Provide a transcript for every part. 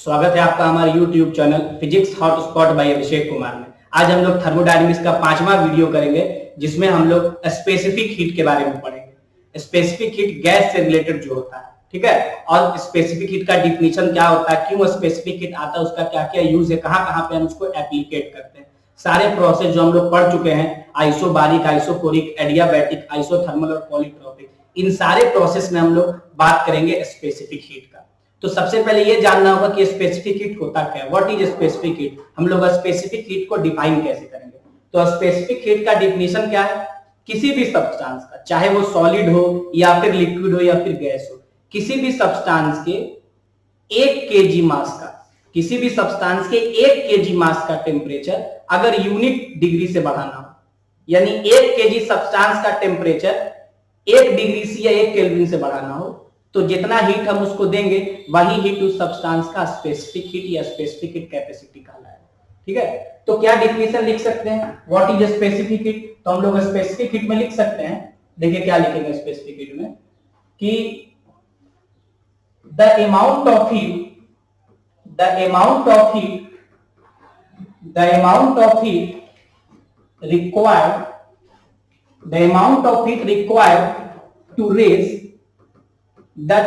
स्वागत है आपका हमारे YouTube channel physics hotspot by Abhishek Kumar में। आज हम लोग थर्मोडायनेमिक्स का 5वां वीडियो करेंगे, जिसमें हम लोग स्पेसिफिक हीट के बारे में पढ़ेंगे। स्पेसिफिक हीट गैस से रिलेटेड जो होता है, ठीक है, और स्पेसिफिक हीट का डिफिनीशन क्या होता है, क्यों स्पेसिफिक हीट आता है, उसका क्या क्या यूज है, कहाँ कहाँ पे हम उसको एप्लीकेट करते हैं, सारे प्रोसेस जो हम लोग पढ़ चुके हैं, आइसोबारिक, आइसोकोरिक, एडियाबैटिक, आइसोथर्मल और पॉलीट्रॉपिक, इन सारे प्रोसेस में हम लोग बात करेंगे स्पेसिफिक हीट का। तो सबसे पहले ये जानना होगा कि स्पेसिफिक हीट होता क्या है, व्हाट इज स्पेसिफिक हीट। हम लोग स्पेसिफिक हीट को डिफाइन कैसे करेंगे। तो स्पेसिफिक हीट का डिफिनीशन क्या है, किसी भी सब्सटेंस का, चाहे वो सॉलिड हो या फिर लिक्विड हो या फिर गैस हो, किसी भी सब्सटेंस के 1 kg मास का, किसी भी सब्सटेंस के 1 kg मास का टेम्परेचर अगर यूनिट डिग्री से बढ़ाना हो, यानी 1 kg सब्सटेंस का टेम्परेचर 1 डिग्री सी या 1 केल्विन से बढ़ाना हो, तो जितना हीट हम उसको देंगे वही हीट उस सब्सटेंस का स्पेसिफिक हीट या स्पेसिफिक हीट कैपेसिटी कहलाएगा। ठीक है, तो क्या डिफिनीशन लिख सकते हैं, व्हाट इज स्पेसिफिक हीट। तो हम लोग स्पेसिफिक हीट में लिख सकते हैं, देखिए क्या लिखेंगे स्पेसिफिक हीट में, कि the amount of heat required to raise the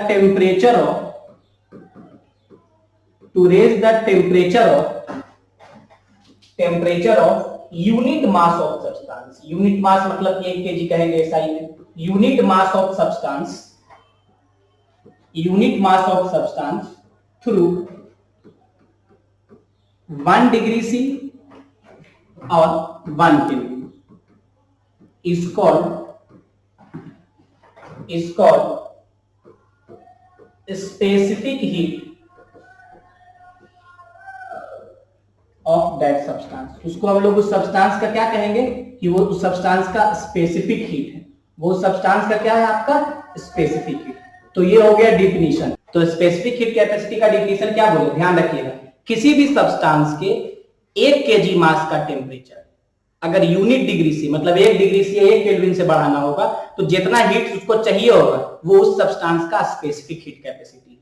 temperature of unit mass of substance। unit mass मतलब 1 kg कहेंगे SI में, unit mass of substance through 1 degree C और 1 Kelvin is called specific heat of that substance। उसको हम लोग उस substance का क्या कहेंगे कि वो उस सब्सटेंस का स्पेसिफिक हीट है, वो सब्सटेंस का क्या है आपका स्पेसिफिक हीट। तो ये हो गया डिफिनीशन। तो स्पेसिफिक हीट कैपेसिटी का डिफिनीशन क्या बोले, ध्यान रखिएगा, किसी भी सब्सटेंस के 1 kg मास का टेम्परेचर अगर यूनिट डिग्री से, मतलब 1 डिग्री से 1 केल्विन से बढ़ाना होगा, तो जितना हीट उसको चाहिए होगा वो उस सब्सटेंस का स्पेसिफिक हीट कैपेसिटी।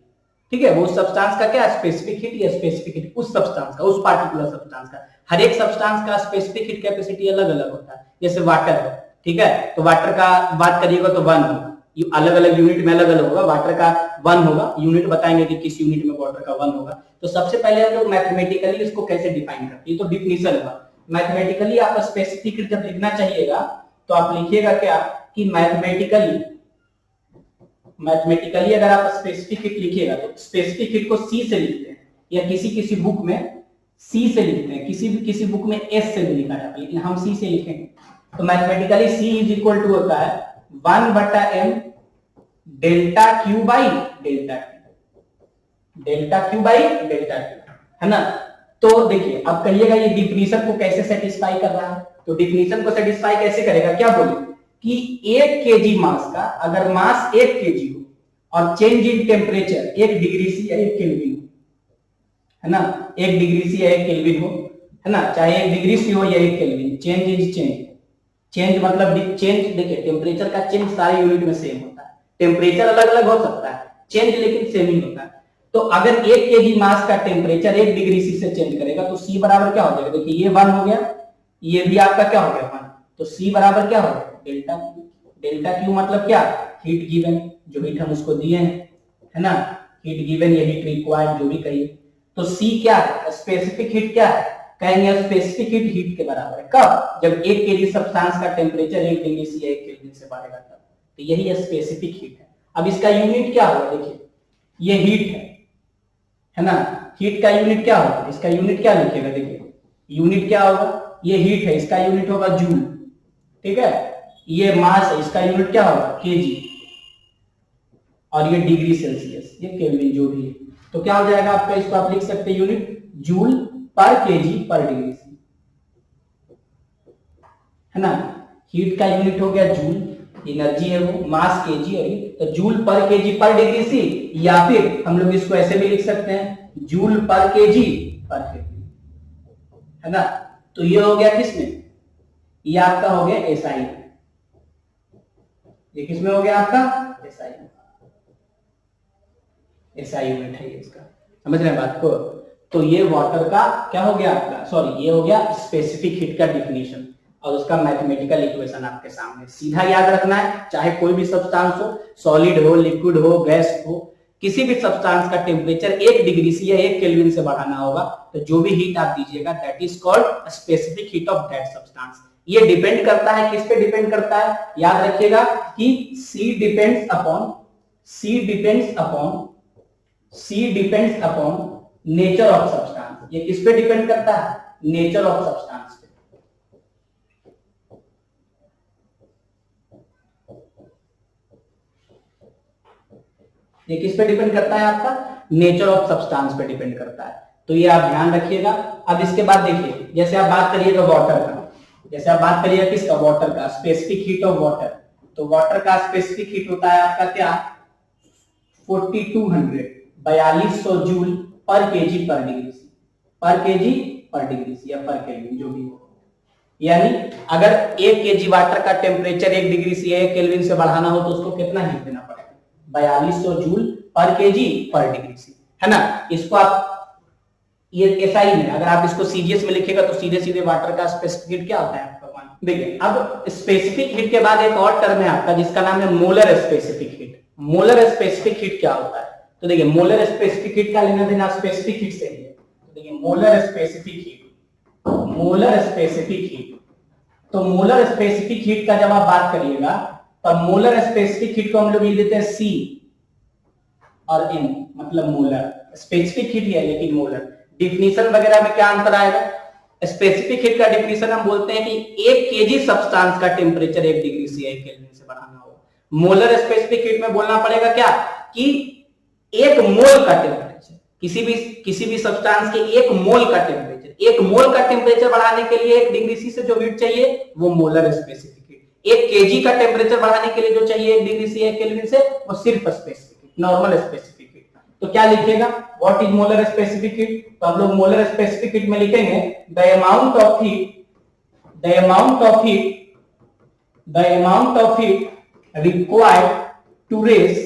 ठीक है, वो उस सब्सटेंस का क्या स्पेसिफिक हीट या स्पेसिफिक हीट उस सब्सटेंस का, उस पार्टिकुलर सब्सटेंस का। हर एक सब्सटेंस का स्पेसिफिक हीट कैपेसिटी अलग अलग होता है। जैसे वाटर है, ठीक है, तो वाटर का बात करिएगा तो 1 होगा, अलग अलग यूनिट में अलग अलग होगा। वाटर का 1 होगा, यूनिट बताएंगे कि किस यूनिट में वाटर का 1 होगा। तो सबसे पहले हम लोग मैथमेटिकली इसको कैसे डिफाइन करते हैं, तो डिफिनीशन हुआ। मैथमेटिकली आप स्पेसिफिक हीट जब लिखना चाहिएगा तो आप लिखिएगा क्या कि मैथमेटिकली अगर आप स्पेसिफिक हीट लिखिएगा तो स्पेसिफिक हीट को C से लिखते हैं, या किसी बुक में C से लिखते हैं, किसी बुक में S से भी लिखा जाता है, लेकिन हम C से लिखेंगे। तो mathematically C is equal to होता है 1/m delta Q by delta Q, है ना। तो देखिए अब कहिएगा ये डिफिनीशन को कैसे सेटिस्फाई कर रहा है। तो डिफिनीशन को सेटिस्फाई कैसे करेगा, क्या बोले कि 1 kg मास का अगर मास 1 kg हो और change in temperature 1 degree C या 1 केल्विन हो, है ना, 1 डिग्री सी या 1 केल्विन हो, है ना, चाहे 1 डिग्री सी हो या 1 केल्विन, चेंज मतलब चेंज, देखिए टेम्परेचर का चेंज सारे यूनिट में सेम होता है, टेम्परेचर अलग अलग हो सकता है, चेंज लेकिन सेम ही होता है। तो अगर 1 kg मास का टेम्परेचर 1 डिग्री सी से चेंज करेगा तो C बराबर क्या हो जाएगा, देखिए ये 1 हो गया, ये भी आपका क्या हो गया 1, तो C बराबर क्या हो गया डेल्टा Q मतलब क्या, हीट गिवन, जो हीट हम उसको दिए हैं, है ना, हीट गिवन या हीट रिक्वायर्ड जो भी कहिए। तो C क्या है, स्पेसिफिक हीट क्या है, कहेंगे स्पेसिफिक हीट के बराबर है। कब, जब 1 kg सब्सटेंस का टेम्परेचर 1 डिग्री सी या 1 केल्विन से बढ़ेगा तब। तो यही स्पेसिफिक हीट है। अब इसका यूनिट क्या होगा, देखिए ये हीट है ना, हीट का यूनिट क्या होगा, इसका यूनिट क्या लिखेगा, देखिए यूनिट क्या होगा, ये हीट है, इसका यूनिट होगा जूल, ठीक है, ये मास है, इसका यूनिट क्या होगा केजी, और ये डिग्री सेल्सियस, ये केल्विन जो भी है। तो क्या हो जाएगा आपका, इसको आप लिख सकते हैं यूनिट जूल पर केजी पर डिग्री सी, है ना। हीट का यूनिट हो गया जूल, एनर्जी है वो, मास केजी, और ये तो जूल पर केजी पर डिग्री सी, या फिर हम लोग इसको ऐसे भी लिख सकते हैं जूल पर केजी पर केल्विन, है ना। तो ये हो गया किसमें, ये आपका हो गया एसआई, ये किसमें हो गया आपका एसआई यूनिट है ये इसका, समझ रहे हैं बात को? तो ये वाटर का क्या हो गया आपका, सॉरी ये हो गया स्पेसिफिक हीट का डिफिनीशन और उसका मैथमेटिकल इक्वेशन आपके सामने। सीधा याद रखना है, चाहे कोई भी सब्सटेंस हो, सॉलिड हो, लिक्विड हो, गैस हो, किसी भी सब्सटेंस का टेम्परेचर 1 डिग्री से या 1 केल्विन से बढ़ाना होगा तो जो भी हीट आप दीजिएगा that is called specific heat of that substance. ये डिपेंड करता है, किस पे डिपेंड करता है, याद रखिएगा कि C depends upon nature of substance. ये किस पे डिपेंड करता है, नेचर ऑफ सब्सटेंस पे। ये किस पे डिपेंड करता है, आपका नेचर ऑफ सब्सटेंस पे डिपेंड करता है। तो ये आप ध्यान रखिएगा। अब इसके बाद देखिए, जैसे आप बात करिएगा वाटर का, जैसे आप बात करिएगा किसका, वाटर का, स्पेसिफिक हीट ऑफ वाटर। तो वाटर का स्पेसिफिक हीट होता है आपका क्या, 4200 जूल पर केजी पर डिग्री सी, पर केजी पर डिग्री सी या पर केल्विन जो भी हो। यानी अगर 1 केजी वाटर का टेम्परेचर 1 डिग्री से या 1 केल्विन से बढ़ाना हो तो उसको कितना हीट देना पड़ेगा, 4200 जूल पर केजी पर डिग्री सी, है ना। इसको आप ये एसआई में अगर आप इसको सीजीएस में लिखेगा तो सीधे सीधे वाटर का स्पेसिफिक हीट क्या होता है आपका, देखिए। अब स्पेसिफिक हीट के बाद एक और टर्म है आपका जिसका नाम है molar specific heat. Molar specific heat क्या होता है, तो देखिए मोलर स्पेसिफिक हीट का लेना देना स्पेसिफिक हीट से ही है। तो देखिए molar specific heat, molar specific heat, तो मोलर स्पेसिफिक हीट का जब आप बात करिएगा तब मोलर स्पेसिफिक हीट को हम लोग लिख देते हैं सी और एन, मतलब मोलर। स्पेसिफिक हीट है लेकिन मोलर। डिफिनीशन वगैरह में क्या अंतर आएगा, स्पेसिफिक हीट का डिफिनीशन हम बोलते हैं कि 1 केजी सब्सटेंस का टेम्परेचर 1 डिग्री से 1 केल्विन से बढ़ाना होगा। मोलर स्पेसिफिक हीट में बोलना पड़ेगा क्या कि 1 मोल का टेम्परेचर, किसी भी सब्सटेंस के 1 मोल का टेम्परेचर, 1 मोल का टेम्परेचर बढ़ाने के लिए 1 डिग्री सी से जो हीट चाहिए वो मोलर स्पेसिफिक हीट। 1 केजी का टेम्परेचर बढ़ाने के लिए जो चाहिए 1 डिग्री से 1 केल्विन से वो सिर्फ specific heat, normal specific heat. तो क्या लिखिएगा, what is molar specific heat, तो हम लोग मोलर स्पेसिफिक हीट में लिखेंगे the amount of heat required to raise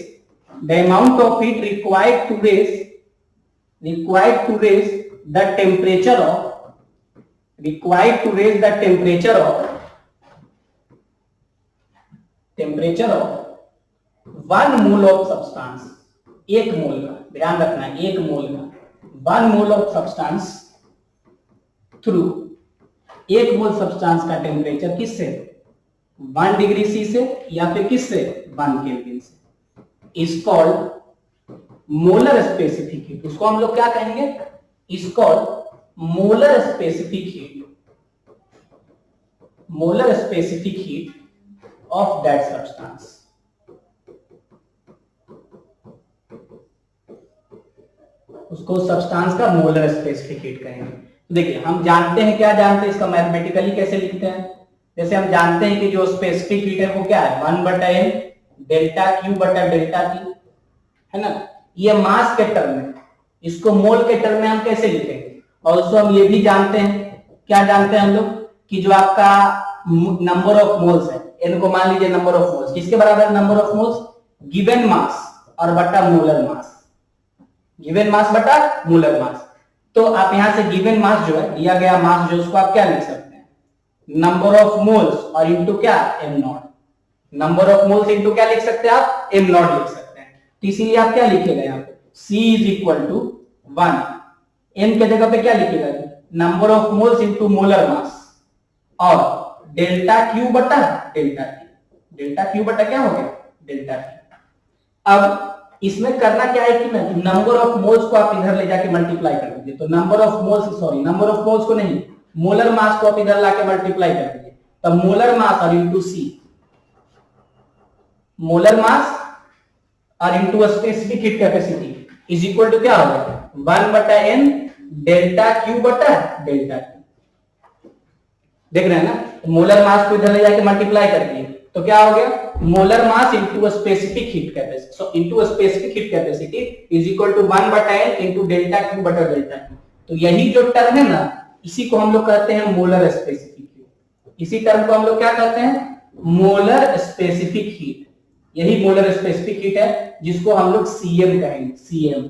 the temperature of 1 mole of substance, 1 मोल का, ध्यान रखना है 1 मोल का, 1 mole of substance through, 1 mole substance का टेम्परेचर किससे, 1 डिग्री सी से या फिर किससे 1 केल्विन से, is called molar specific heat. उसको हम लोग क्या कहेंगे, is called molar specific heat, molar specific heat of that substance. उसको सब्सटेंस का मोलर स्पेसिफिक हीट कहेंगे। तो देखिए हम जानते हैं, क्या जानते हैं, इसका मैथमेटिकली कैसे लिखते हैं। जैसे हम जानते हैं कि जो स्पेसिफिक हीट है वो क्या है, 1/n डेल्टा क्यू बटा डेल्टा टी, है ना। ये मास के टर्म में, इसको मोल के टर्म में हम कैसे लिखेंगे। और उसको हम ये भी जानते हैं, क्या जानते हैं हम लोग, कि जो आपका नंबर ऑफ मोल्स है, इनको मान लीजिए नंबर ऑफ मोल्स, किसके बराबर है number of moles, given mass और बटा मोलर मास, गिवन मास बटा मोलर मास। तो आप यहां से गिवन मास जो है, दिया गया मास जो, उसको आप क्या लिख सकते हैं, नंबर ऑफ मोल्स और इनटू क्या, am not. Number of moles into क्या लिख सकते हैं आप, एम नॉट लिख सकते हैं। तो इसीलिए आप क्या लिखेगा यहाँ पे, C is equal to 1, M के जगह पे क्या लिखेगा, number of moles into molar mass और डेल्टा क्यू बटा डेल्टा टी। डेल्टा क्यू बटा क्या हो गया, डेल्टा टी। अब इसमें करना क्या है कि नंबर ऑफ मोल्स को आप इधर ले जाके मल्टीप्लाई कर दीजिए। तो नंबर ऑफ मोल्स को नहीं, मोलर मास को आप इधर लाके मल्टीप्लाई कर दीजिए। तब मोलर मास और इंटू सी, मोलर मास और into specific heat capacity is equal to क्या हो गया, 1/n डेल्टा क्यू बटा डेल्टा टी। देख रहे हैं ना, मोलर मास को इधर ले जाके मल्टीप्लाई कर दिए तो क्या हो गया, molar mass into specific heat capacity, so into specific heat capacity is equal to 1/n into delta Q बटा डेल्टा टी। तो यही जो टर्म है ना, इसी को हम लोग कहते हैं मोलर स्पेसिफिक हीट। इसी टर्म को हम लोग क्या कहते हैं, मोलर स्पेसिफिक हीट। यही मोलर स्पेसिफिक हीट है जिसको हम लोग सीएम कहेंगे, सीएम।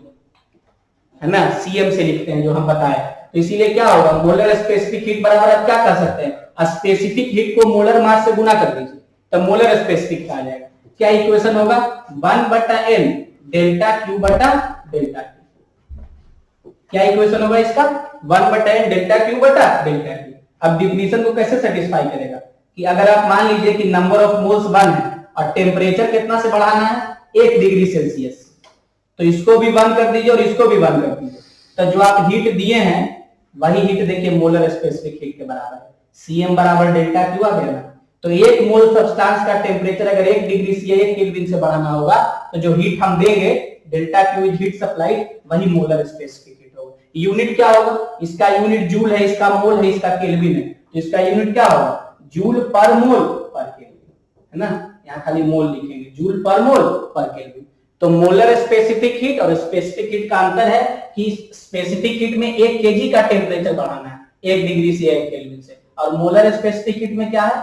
है ना, सीएम से लिखते हैं जो हम बताए। तो इसीलिए क्या होगा, मोलर स्पेसिफिक हीट बराबर आप क्या कर सकते हैं, स्पेसिफिक हीट को मोलर मास से गुना कर दीजिए, तो मोलर स्पेसिफिक आ जाएगा। क्या इक्वेशन होगा, 1/n डेल्टा क्यू बटा डेल्टा टी। क्या इक्वेशन होगा इसका, 1/n डेल्टा क्यू बटा डेल्टा टी। अब डिफिनीशन को कैसे सेटिस्फाई करेगा, कि अगर आप मान लीजिए कि नंबर ऑफ मोल्स 1 है और टेम्परेचर कितना से बढ़ाना है, 1 डिग्री सेल्सियस, तो इसको भी 1 कर दीजिए और इसको भी 1 कर दीजिए, तो जो आप हीट दिए हैं वही हीट देखिए मोलर स्पेसिफिक हीट के बराबर है, Cm बराबर डेल्टा क्यू आ गया ना। तो 1 मोल सब्सटेंस का टेम्परेचर अगर 1 डिग्री से 1 केल्विन से बढ़ाना होगा, तो जो हीट हम देंगे delta Q is heat supplied, वही मोलर स्पेसिफिक हीट होगा। यूनिट क्या होगा, इसका यूनिट जूल है, इसका मोल है, इसका केल्विन है, तो इसका यूनिट क्या होगा, जूल पर मोल पर केल्विन, है ना, यहाँ खाली मोल लिखेंगे, जूल पर मोल पर केल्विन। तो मोलर स्पेसिफिक हीट और स्पेसिफिक हीट का अंतर है कि स्पेसिफिक हीट में 1 केजी का टेम्परेचर बढ़ाना है 1 डिग्री से 1 केल्विन से, और मोलर स्पेसिफिक हीट में क्या है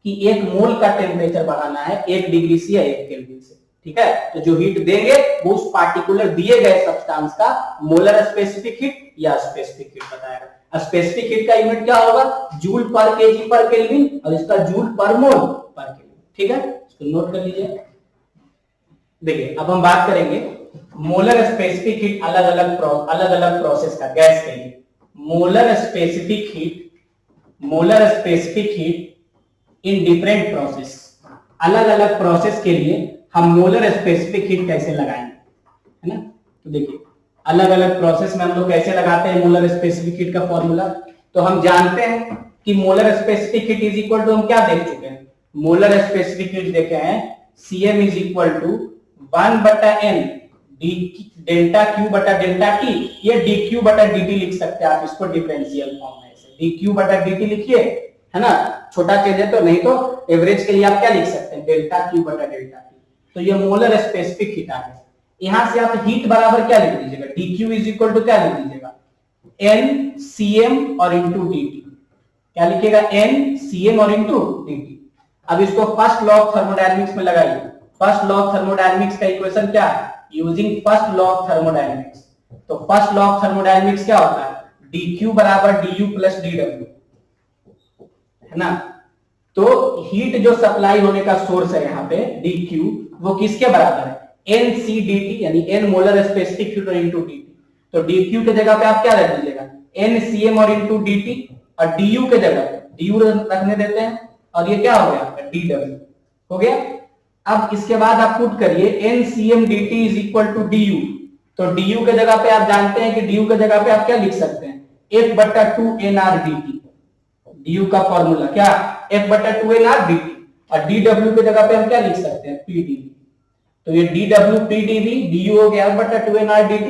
कि 1 मोल का टेम्परेचर बढ़ाना है 1 डिग्री से 1 केल्विन से। ठीक है, तो जो हीट देंगे वो उस पार्टिकुलर दिए गए सब्सटेंस का मोलर स्पेसिफिक हीट या स्पेसिफिक हीट बताएगा। स्पेसिफिक हीट का यूनिट क्या होगा, जूल पर केजी पर केल्विन, और इसका जूल पर मोल पर केल्विन। ठीक है, इसको नोट कर लीजिए। देखिए अब हम बात करेंगे मोलर स्पेसिफिक हीट अलग अलग प्रोसेस का गैस के लिए। Molar specific heat in different process, अलग अलग प्रोसेस के लिए हम मोलर स्पेसिफिक हीट कैसे लगाएंगे, है ना। तो देखिए अलग अलग प्रोसेस में हम लोग कैसे लगाते हैं मोलर स्पेसिफिक हीट का फॉर्मूला। तो हम जानते हैं कि molar specific heat is equal to, हम क्या देख चुके हैं, मोलर स्पेसिफिक हीट देखे हैं, Cm is equal to 1/n delta Q बटा डेल्टा टी। ये dq बटा dt लिख सकते हैं आप, इसको डिफरेंशियल फॉर्म में ऐसे dq बटा dt लिखिए, है ना, छोटा चेंज है तो, नहीं तो एवरेज के लिए आप क्या लिख सकते हैं, डेल्टा क्यू बटा डेल्टा टी। तो ये मोलर स्पेसिफिक हीट आ गया। यहां से आप हीट बराबर क्या लिख दीजिएगा, dq इज इक्वल टू क्या लिख दीजिएगा, n cm और इंटू dt। क्या लिखिएगा, n cm और इंटू dt। अब इसको फर्स्ट लॉ ऑफ थर्मोडायनेमिक्स में लगाइए। फर्स्ट लॉ ऑफ थर्मोडायनेमिक्स का इक्वेशन क्या है, using first law of thermodynamics. तो फर्स्ट लॉ ऑफ थर्मोडायनेमिक्स क्या होता है, dq बराबर du प्लस dw, है ना। तो हीट जो सप्लाई होने का सोर्स है यहाँ पे dq, वो किसके बराबर है, nc dt, यानी n molar specific heat into dt। तो dq के जगह पे आप क्या रख दीजिएगा, ncm और इंटू dt, और du के जगह पे du रखने देते हैं, और ये क्या हो गया आपका dw हो गया। अब इसके बाद आप पुट करिए ncm dt is equal to du। तो du के जगह पे आप जानते हैं कि du के जगह पे आप क्या लिख सकते हैं, f/2 nr dt। du का फॉर्मूला क्या, f/2 nr dt, और dw के जगह पे हम क्या लिख सकते हैं, pdv। तो ये dw pdv, du हो गया f/2 nr dt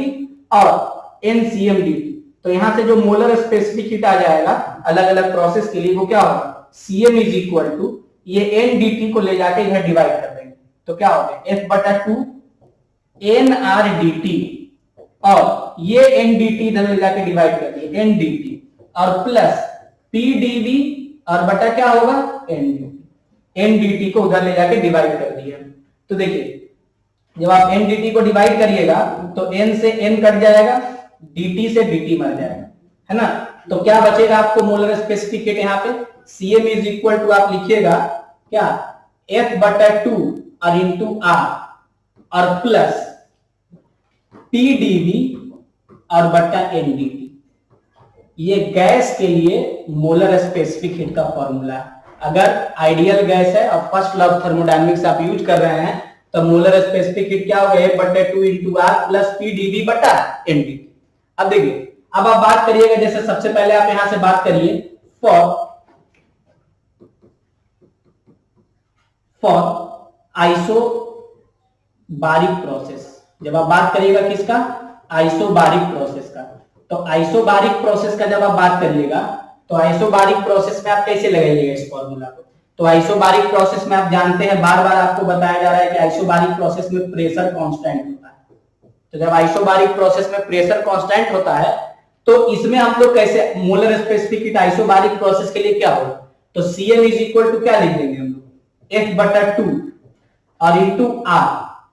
और ncm dt। तो यहां से जो मोलर स्पेसिफिक हीट आ जाएगा अलग अलग प्रोसेस के लिए, वो क्या होगा, Cm इज इक्वल टू, ये n dt को ले जाके इधर डिवाइड कर देंगे, तो क्या हो गया f/2 nr dt, और ये n dt इधर ले जाके डिवाइड कर दिए n dt, और प्लस pdv, और बटा क्या होगा n dt को उधर ले जाके डिवाइड कर दिया। तो देखिए जब आप n dt को डिवाइड करिएगा तो n से n कट जाएगा, dt से dt मर जाएगा, है ना। तो क्या बचेगा आपको मोलर स्पेसिफिक हीट, यहाँ पे Cm इज इक्वल टू आप लिखिएगा क्या, f/2 और इंटू r, और प्लस pdv और बटा n dt। ये गैस के लिए मोलर स्पेसिफिक हीट का फॉर्मूला है। अगर आइडियल गैस है और फर्स्ट लॉ ऑफ थर्मोडायनेमिक्स आप यूज कर रहे हैं, तो मोलर स्पेसिफिक हीट क्या होगा, f/2 into r plus pdv बटा n dt। अब देखिए अब आप बात करिएगा, जैसे सबसे पहले आप यहां से बात करिए फॉर आइसोबारिक प्रोसेस। जब आप बात करिएगा किसका, आइसोबारिक प्रोसेस का, तो आइसोबारिक प्रोसेस का जब आप बात करिएगा, तो आइसोबारिक प्रोसेस में आप कैसे लगाइएगा इस फॉर्मूला को। तो आइसोबारिक प्रोसेस में आप जानते हैं, बार बार आपको बताया जा रहा है कि आइसोबारिक प्रोसेस में प्रेशर कांस्टेंट होता है। तो जब आइसोबारिक प्रोसेस में प्रेशर कांस्टेंट होता है, तो इसमें हम लोग कैसे molar specific heat isobaric process के लिए क्या होगा, तो Cm इज इक्वल टू क्या लिख देंगे हम लोग, f/2 और इंटू r,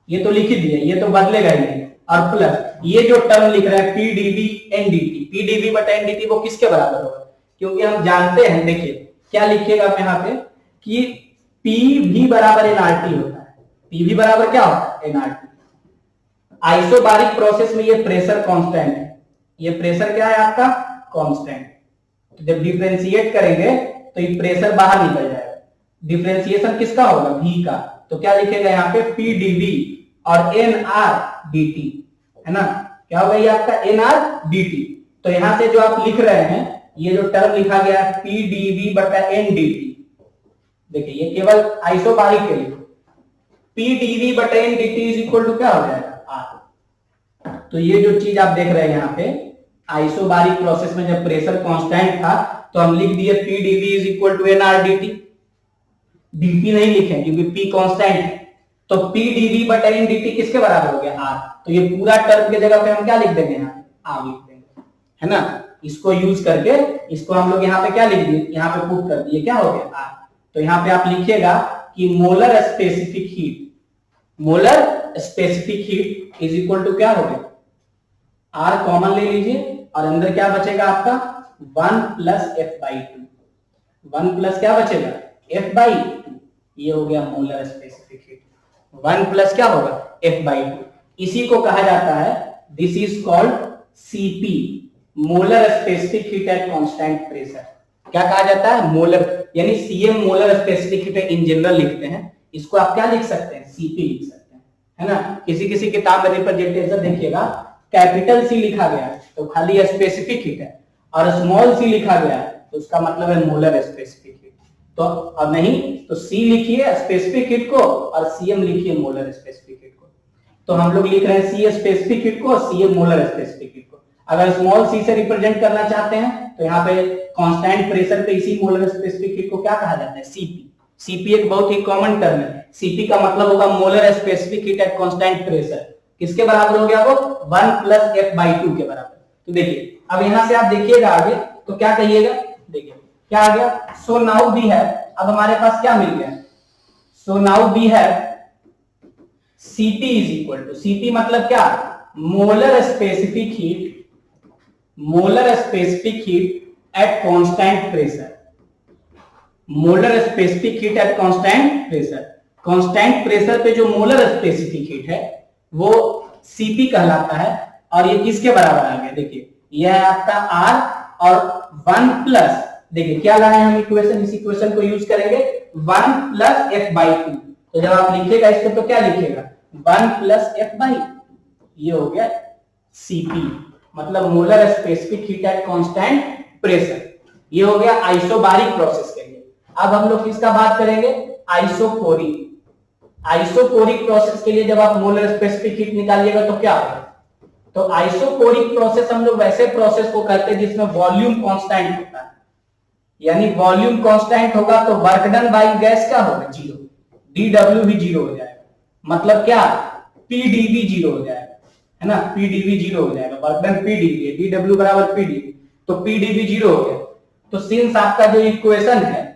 ये तो लिख ही दिए, ये तो बदलेगा ही नहीं, और प्लस ये जो टर्म लिख रहा है पीडीवी एनडीटी, पीडीवी बटा एनडीटी वो किसके बराबर होगा? क्योंकि हम जानते हैं, देखिए क्या लिखिएगा आप यहाँ पे कि पीवी बराबर एनआरटी होता है। पीवी बराबर क्या होता है? एनआरटी। आइसोबारिक प्रोसेस में ये प्रेशर कांस्टेंट है, ये प्रेशर क्या है आपका? कांस्टेंट। तो जब डिफरेंशिएट करेंगे तो ये प्रेशर बाहर निकल जाएगा। डिफरेंशिएशन किसका होगा? V का। तो क्या लिखेगा यहाँ पे? पीडीवी और एनआर डीटी, है ना? क्या होगा ये आपका? NR DT. तो यहां से जो आप लिख रहे हैं, ये जो टर्म लिखा गया है पीडीवी बटा एनडीटी, देखिए ये केवल आइसोबारिक के लिए पीडीवी बटा एनडीटी इज इक्वल टू क्या हो जाएगा? आर। तो ये जो चीज आप देख रहे हैं यहाँ पे, आइसोबारिक प्रोसेस में जब प्रेशर कांस्टेंट था तो हम लिख दिए PDV is equal to NR DT. DT नहीं लिखे क्योंकि पी कांस्टेंट है, तो पीडीवी बटा एनडीटी किसके बराबर हो गया? आर। तो ये पूरा टर्म की जगह पे हम क्या लिख देंगे? यहाँ पे आर लिख देंगे, है ना? इसको यूज करके इसको हम लोग यहाँ पे क्या लिख दिए? यहाँ पे पुट कर दिए, क्या हो गया? आर। तो यहाँ पे आप लिखिएगा कि molar specific heat, molar specific heat is equal to क्या हो गया? आर कॉमन ले लीजिए और अंदर क्या बचेगा आपका? 1 प्लस एफ बाई 2। 1 प्लस क्या बचेगा? F by 2। ये हो गया मोलर स्पेसिफिक हीट। 1 प्लस क्या होगा? F by 2। इसी को कहा जाता है, this is called CP, molar specific heat at constant pressure. क्या कहा जाता है? मोलर, यानी CM molar specific heat in general लिखते हैं, इसको आप क्या लिख सकते हैं? सीपी लिख सकते हैं, है ना? किसी किसी किताब में रिप्रेजेंटेशन देखिएगा कैपिटल सी लिखा गया है तो खाली स्पेसिफिक हीट है, और स्मॉल सी लिखा गया है तो उसका मतलब है मोलर स्पेसिफिक हीट। तो अब नहीं तो सी लिखिए स्पेसिफिक हीट को और सीएम लिखिए मोलर स्पेसिफिक हीट को। तो हम लोग लिख रहे हैं सी स्पेसिफिक हीट को और सीएम मोलर स्पेसिफिक हीट को। अगर स्मॉल सी से रिप्रेजेंट करना चाहते हैं तो यहाँ पे कांस्टेंट प्रेशर पे इसी मोलर स्पेसिफिक हीट को क्या कहा जाता है? सीपी। सीपी एक बहुत ही कॉमन टर्म है। सीपी का मतलब होगा molar specific heat at constant pressure. किसके बराबर हो गया वो? 1 प्लस एफ बाई 2 के बराबर। तो देखिए अब यहां से आप देखिएगा आगे तो क्या कहिएगा? देखिए क्या आ गया? सो नाउ वी हैव, अब हमारे पास क्या मिल गया? So now we have Cp is equal to, Cp मतलब क्या? Molar specific heat, molar specific heat at constant pressure. Molar specific heat at constant pressure. Constant pressure पे जो मोलर स्पेसिफिक हीट है वो Cp कहलाता है। और ये किसके बराबर आ गया? देखिए यह है आपका R और 1 प्लस, देखिए क्या लाए हम इक्वेशन, इस इक्वेशन को यूज करेंगे 1 प्लस एफ बाई 2। तो जब आप लिखिएगा इसको तो क्या लिखिएगा? 1 प्लस एफ बाई 2। ये हो गया Cp, मतलब molar specific heat at constant pressure. ये हो गया आइसोबारिक प्रोसेस के लिए। अब हम लोग किसका बात करेंगे? आइसोकोरिक। आइसोकोरिक प्रोसेस के लिए जब आप मोलर स्पेसिफिक हीट निकालिएगा तो क्या होगा? तो आइसोकोरिक प्रोसेस हम लोग वैसे प्रोसेस को करते हैं जिसमें वॉल्यूम कांस्टेंट होता है, यानी वॉल्यूम कांस्टेंट होगा तो वर्क डन बाय गैस क्या होगा? जीरो। डीडब्ल्यू भी जीरो हो जाएगा, मतलब क्या? पीडीवी जीरो हो जाएगा, है ना? पीडीवी जीरो हो जाएगा, वर्क डन पीडीवी है, डीडब्ल्यू बराबर पीडीवी, तो पीडीवी जीरो हो गया। तो सिंस आपका जो इक्वेशन है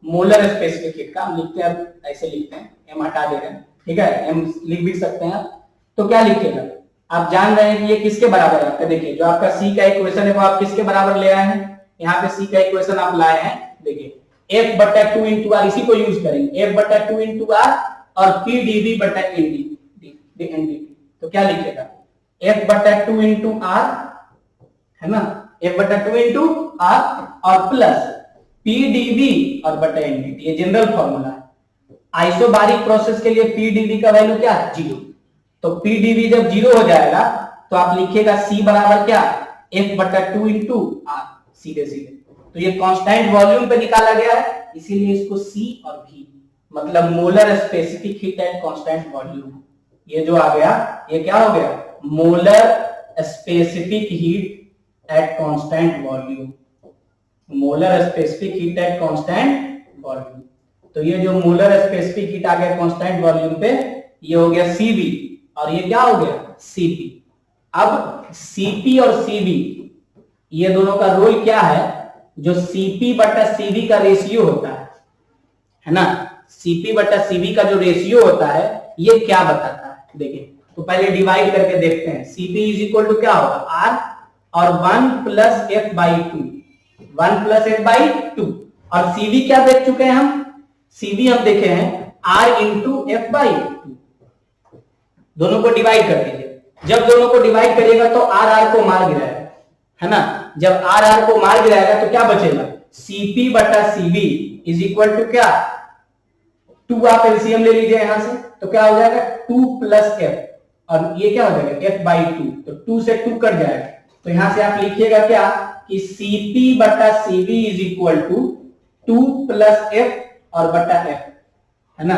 मोलर स्पेसिफिक हीट का, हम लिखते हैं ऐसे लिखते हैं, एम हटा दे रहे हैं, ठीक है? एम लिख भी सकते हैं आप। तो क्या लिखेगा? आप जान रहे हैं कि ये किसके बराबर है? देखिए जो आपका सी का इक्वेशन है वो आप किसके बराबर ले आए हैं? यहाँ पे सी का इक्वेशन आप लाए हैं, देखिए F बटा 2 इंटू आर, इसी को यूज करेंगे, F बटा 2 इंटू आर और पी डीवी बटा एनडीटी। तो क्या लिखेगा? F बटा 2 इंटू आर, है ना? F बटा 2 इंटू आर और प्लस पी डीवी और बटा एनडीटी। ये जनरल फॉर्मूला है। आइसोबारिक प्रोसेस के लिए पी डीवी का वैल्यू क्या है? जीरो। तो पी डीवी जब जीरो हो जाएगा तो आप लिखिएगा सी बराबर क्या? F बटा 2 इंटू आर, सीधे सीधे। तो ये कांस्टेंट वॉल्यूम पे निकाला गया है, इसीलिए इसको C और V, मतलब molar specific heat at constant volume. ये जो आ गया ये क्या हो गया? Molar specific heat at constant volume. Molar specific heat at constant volume. तो ये जो मोलर स्पेसिफिक हीट आ गया कांस्टेंट वॉल्यूम पे, ये हो गया CV और ये क्या हो गया? CP। अब CP और CV ये दोनों का रोल क्या है? जो CP बटा CV का रेशियो होता है ना? CP बटा CV का जो रेशियो होता है ये क्या बताता है? देखिए तो पहले डिवाइड करके देखते हैं। Cp इज इक्वल टू क्या होगा R और 1 plus F by two, 1 plus F by two. और Cv क्या देख चुके हैं हम, Cv हम देखे हैं R into F by two. दोनों को डिवाइड कर दीजिए। जब दोनों को डिवाइड करिएगा तो आर आर को मार गिराएगा, है ना। जब आर आर को मार गिराएगा तो क्या बचेगा, Cp बटा Cv इज इक्वल टू क्या, 2 आप एलसीएम ले लीजिए यहां से, तो क्या हो जाएगा 2 प्लस एफ, और ये क्या हो जाएगा एफ बाई टू, तो 2 से 2 कट जाएगा। तो यहां से आप लिखिएगा क्या कि Cp बटा Cv is equal to 2 plus F और बटा एफ, है ना,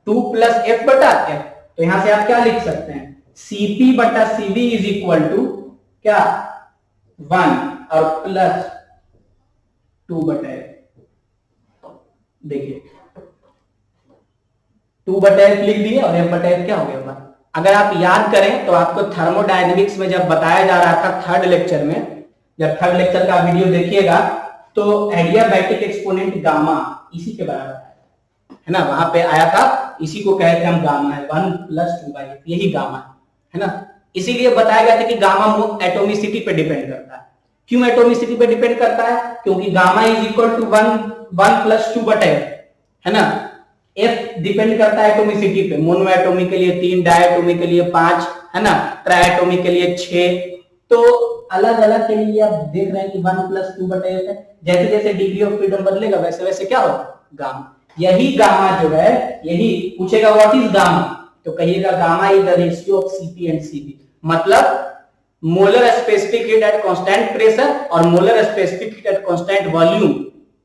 2 प्लस एफ बटा एफ। तो यहां से आप क्या लिख सकते हैं, Cp बटा Cv इज इक्वल टू क्या 1 और प्लस 2 बटा एफ। देखिए 2 बटा एफ लिख दिए और एफ बटा एफ क्या हो गया 1। अगर आप याद करें तो आपको थर्मोडायनेमिक्स में जब बताया जा रहा था थर्ड लेक्चर में, जब थर्ड लेक्चर का वीडियो देखिएगा तो एडियाबैटिक एक्सपोनेंट गामा इसी के बराबर है ना, वहां पे आया था, इसी को कहते हैं हम गामा है, 1 प्लस 2 बाई एफ, यही गामा है ना। इसीलिए बताया गया था कि गामा एटोमिसिटी पे डिपेंड करता है। क्यों एटोमिसिटी पे डिपेंड करता है, क्योंकि gamma is equal to 1 plus 2 बटा एफ, है ना। एफ डिपेंड करता है एटोमिसिटी पे, मोनो एटोमिक के लिए 3, डायटोमिक के लिए 5, है ना, ट्राइएटोमिक के लिए 6। तो अलग अलग के लिए आप देख रहे हैं कि 1 प्लस 2 बटा एफ है। जैसे जैसे डिग्री ऑफ फ्रीडम बदलेगा वैसे वैसे क्या होगा गामा। यही गामा जो है, यही पूछेगा व्हाट इज गामा, तो कहिएगा gamma is the ratio of Cp and Cv, मतलब molar specific heat at constant pressure और molar specific heat at constant volume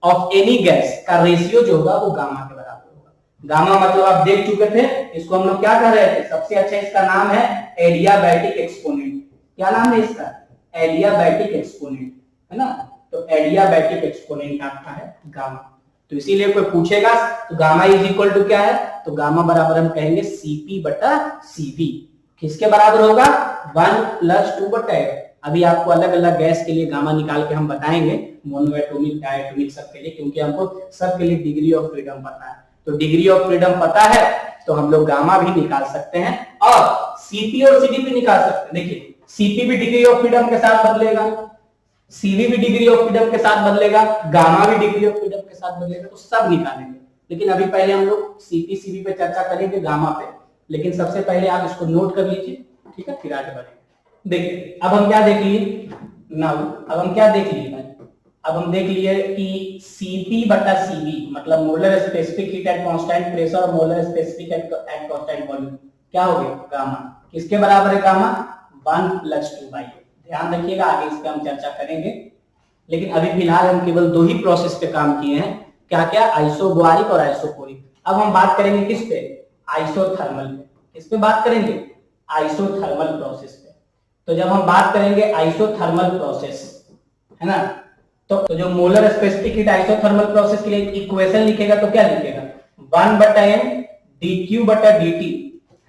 of any gas का रेशियो जो होगा वो गामा के बराबर होगा। गामा मतलब आप देख चुके थे, इसको हम लोग क्या कह रहे थे, सबसे अच्छा इसका नाम है एडियाबैटिक एक्सपोनेंट। क्या नाम है इसका, एडियाबैटिक एक्सपोनेंट, है ना। तो एडियाबैटिक एक्सपोनेंट आपका है गामा। तो इसीलिए कोई पूछेगा तो गामा इज इक्वल टू क्या है, तो गामा बराबर हम कहेंगे Cp बटा Cv। किसके बराबर होगा, 1 प्लस 2 बटा एफ। अभी आपको अलग अलग गैस के लिए गामा निकाल के हम बताएंगे, मोनो एटॉमिक, डायटोमिक, सब के लिए, क्योंकि हमको सब के लिए डिग्री ऑफ फ्रीडम पता है। तो डिग्री ऑफ फ्रीडम पता है तो हम लोग गामा भी निकाल सकते हैं और Cp और Cv भी निकाल सकते हैं। देखिए Cp भी डिग्री ऑफ फ्रीडम के साथ बदलेगा, Cv भी डिग्री ऑफ फ्रीडम के साथ बदलेगा, गामा भी डिग्री ऑफ फ्रीडम के साथ बदलेगा, तो सब निकालेंगे। लेकिन अभी पहले हम लोग Cp Cv पे चर्चा करेंगे, गामा पे। लेकिन सबसे पहले आप इसको नोट कर लीजिए, ठीक है, फिर आगे बढ़ेंगे। देखिए अब हम क्या देख लिए नाउ, अब हम क्या देख लिए, अब हम देख लिए कि Cp बटा Cv मतलब molar specific heat at constant pressure और molar specific at constant volume क्या हो गया गामा। किसके बराबर है गामा, 1 प्लस 2 बाई। ध्यान रखिएगा, आगे इस पे हम चर्चा करेंगे। लेकिन अभी फिलहाल हम केवल 2 ही प्रोसेस पे काम किए हैं, क्या क्या, आइसोबारिक और आइसोकोरिक। अब हम बात करेंगे किस पे, आइसोथर्मल पे। किस पे बात करेंगे, आइसोथर्मल प्रोसेस पे। तो जब हम बात करेंगे आइसोथर्मल प्रोसेस, है ना, तो जो molar specific heat isothermal process के लिए इक्वेशन लिखेगा तो क्या लिखेगा, 1 बटा m dq बटा dt,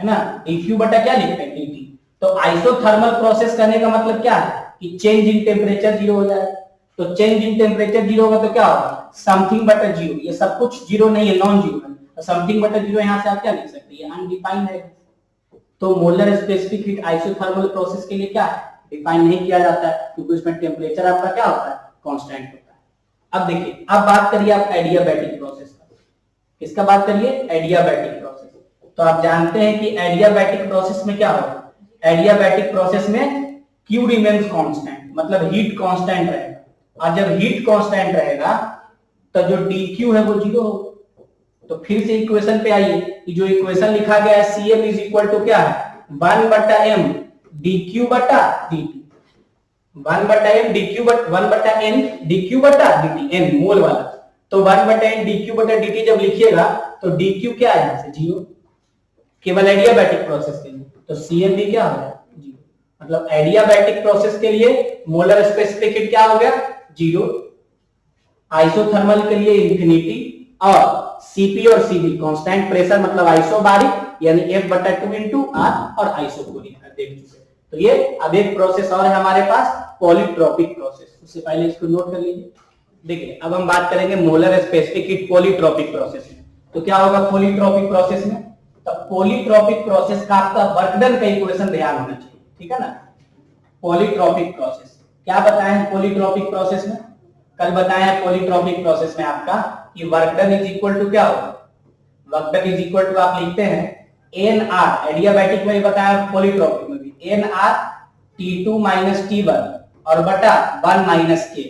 है ना। dq बटा क्या लिखते हैं dt। तो आइसोथर्मल प्रोसेस करने का मतलब क्या है कि चेंज इन टेम्परेचर 0 हो जाए। तो चेंज इन टेम्परेचर 0 होगा तो क्या होगा, समथिंग बटा 0। ये सब कुछ 0 नहीं है, नॉन 0 है, तो समथिंग बटा 0 यहां से आप क्या लिख सकते हैं, ये अनडिफाइंड है। तो molar specific heat isothermal process के लिए क्या है, डिफाइन नहीं किया जाता है, क्योंकि उसमें टेम्परेचर आपका क्या होता है, कांस्टेंट होता है। अब देखिए, अब बात करिए आप एडियाबैटिक प्रोसेस का। किसका बात करिए, एडियाबैटिक प्रोसेस। तो आप जानते हैं कि एडियाबैटिक प्रोसेस में क्या होगा, एडियाबैटिक प्रोसेस में Q रिमेन्स कांस्टेंट, मतलब हीट कांस्टेंट रहेगा। और जब हीट कांस्टेंट रहेगा तो जो dq है वो 0 होगा। तो फिर से इक्वेशन पे आइए, कि जो इक्वेशन लिखा गया है Cm इज इक्वल टू क्या है, 1 बटा m dq बटा dt। 1 बटा m dq बटा 1 बटा n dq बटा dt, n मोल वाला। तो 1 बटा n dq बटा dt जब लिखिएगा तो dq क्या है, यहां से 0, केवल एडियाबैटिक प्रोसेस के लिए। तो Cm भी क्या हो गया 0, मतलब एडियाबैटिक प्रोसेस के लिए मोलर स्पेसिफिक हीट क्या हो गया 0, आइसोथर्मल के लिए इंफिनिटी, और Cp और Cv कांस्टेंट प्रेशर मतलब आइसोबारिक यानी F बटा 2 इंटू R, और आइसोकोरिक देख चुके। तो ये अब एक प्रोसेस और है हमारे पास, पॉलीट्रॉपिक प्रोसेस। उससे पहले इसको नोट कर लीजिए। देखिए अब हम बात करेंगे molar specific heat polytropic process में। तो क्या होगा पॉलीट्रॉपिक प्रोसेस में, तो पॉलीट्रॉपिक प्रोसेस का आपका वर्क डन का इक्वेशन ध्यान होना चाहिए, ठीक है ना। पॉलीट्रॉपिक प्रोसेस क्या बताए हैं पॉलीट्रॉपिक प्रोसेस में, कल बताया है पॉलीट्रॉपिक प्रोसेस में आपका कि work done is equal to क्या होगा, work done is equal to आप लिखते हैं एन आर, एडियाबैटिक में भी बताया पॉलीट्रॉपिक में भी N R T2 minus T1 और बटा 1 माइनस के,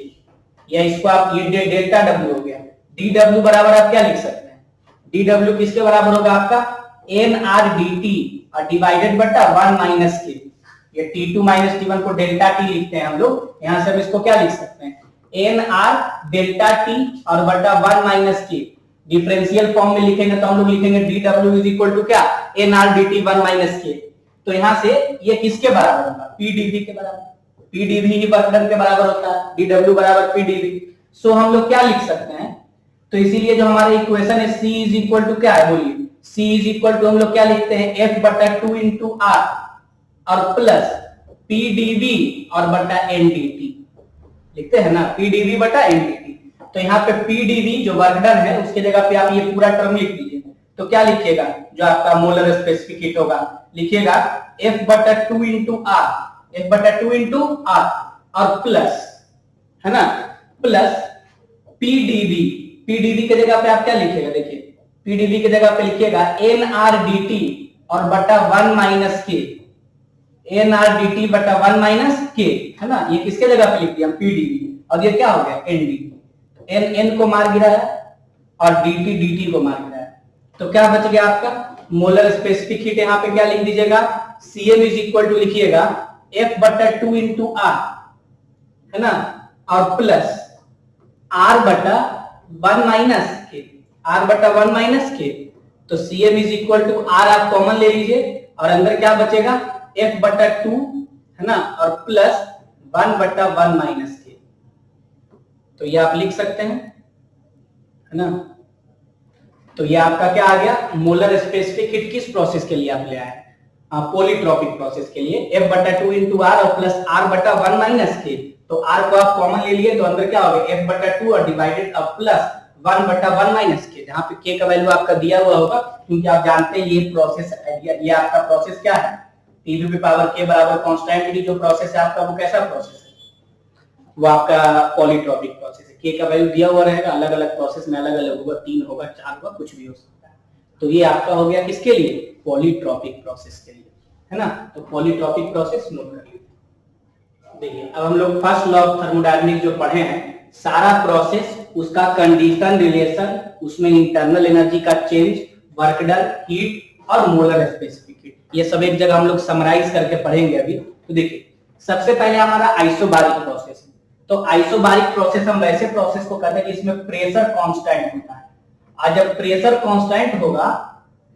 या इसको आप ये डेल्टा डब्ल्यू हो गया, डी डब्ल्यू बराबर आप क्या लिख सकते हैं, डी डब्ल्यू किसके बराबर होगा आपका एन आर डी टी और डिवाइडेड बटा 1 माइनस के, ये T2 माइनस T1 को डेल्टा टी लिखते हैं हम लोग, यहां से हम इसको क्या लिख सकते हैं एन आर डेल्टा टी और बटा 1 माइनस के, डिफरेंशियल फॉर्म में लिखेंगे तो हम लोग लिखेंगे D W is equal to क्या N R D T 1 minus के, तो यहां से ये किसके बराबर होगा पीडीवी के बराबर, पीडीवी ही वर्क डन के बराबर होता है, डीडब्ल्यू बराबर पीडीवी। सो हम लोग क्या लिख सकते हैं, तो इसीलिए जो हमारा इक्वेशन है C इज इक्वल टू क्या है बोलिए, C इज इक्वल टू हम लोग क्या लिखते हैं F बटा 2 इंटू R और प्लस पीडीवी और बटा एनडीटी लिखते हैं ना, पीडीवी बटा एनडीटी। तो यहाँ पे पीडीवी जो वर्क डन है उसके जगह पे आप ये पूरा टर्म लिख दीजिए, तो क्या लिखिएगा जो आपका मोलर स्पेसिफिक हीट होगा, लिखिएगा F बटा 2 इंटू R, F बटा 2 इंटू R और प्लस है ना, प्लस पीडीवी, पीडीवी के जगह पे आप क्या लिखिएगा, देखिए पीडीवी के जगह पे लिखिएगा एनआरडीटी और बटा 1 माइनस के, एनआरडीटी बटा 1 माइनस के, है ना, ये किसके जगह पे लिख दिया पीडीवी, और ये क्या हो गया एनडीटी, एन एन को मार गिराया और डीटी डीटी को मार गिराया, तो क्या बच गया आपका मोलर स्पेसिफिक हीट, यहाँ पे क्या लिख दीजिएगा Cm इज इक्वल टू लिखिएगा F बटा 2 इंटू R है ना, और प्लस R बटा 1 माइनस के, R बटा 1 माइनस के, तो Cm is equal to R आप कॉमन ले लीजिए और अंदर क्या बचेगा F बटा 2 है ना और प्लस 1 बटा 1 माइनस के, तो ये आप लिख सकते हैं है ना। तो ये आपका क्या आ गया मोलर स्पेसिफिक हीट किस प्रोसेस के लिए आप ले आए, पॉलीट्रॉपिक प्रोसेस के लिए F बटा 2 इंटू R और प्लस R बटा 1 माइनस के, तो R को आप कॉमन ले लिए तो अंदर क्या हो गया F बटा 2 और डिवाइडेड अब प्लस 1 बटा 1 माइनस के, जहां पे K का वैल्यू आपका दिया हुआ होगा, क्योंकि आप जानते हैं ये प्रोसेस ये आपका प्रोसेस क्या है T टू पावर K बराबर कांस्टेंट जो प्रोसेस है आपका वो कैसा प्रोसेस है, वो आपका पॉलीट्रॉपिक प्रोसेस है, K का वैल्यू दिया हुआ रहेगा, अलग अलग प्रोसेस में अलग अलग होगा, 3 होगा 4 होगा कुछ भी हो सकता है, तो ये आपका हो गया किसके लिए पॉलीट्रॉपिक प्रोसेस के लिए है ना। तो पॉलीट्रॉपिक प्रोसेस नोट कर लीजिए। देखिए अब हम लोग फर्स्ट लॉ ऑफ थर्मोडायनामिक्स जो पढ़े हैं, सारा प्रोसेस उसका कंडीशन रिलेशन, उसमें इंटरनल एनर्जी का चेंज, वर्क डन, हीट और मोलर स्पेसिफिक हीट, ये सब एक जगह हम लोग समराइज करके पढ़ेंगे अभी। तो देखिए सबसे पहले हमारा आइसोबारिक प्रोसेस, तो आइसोबारिक प्रोसेस हम वैसे प्रोसेस को कहते हैं जिसमें प्रेशर कांस्टेंट होता है, और जब प्रेशर कांस्टेंट होगा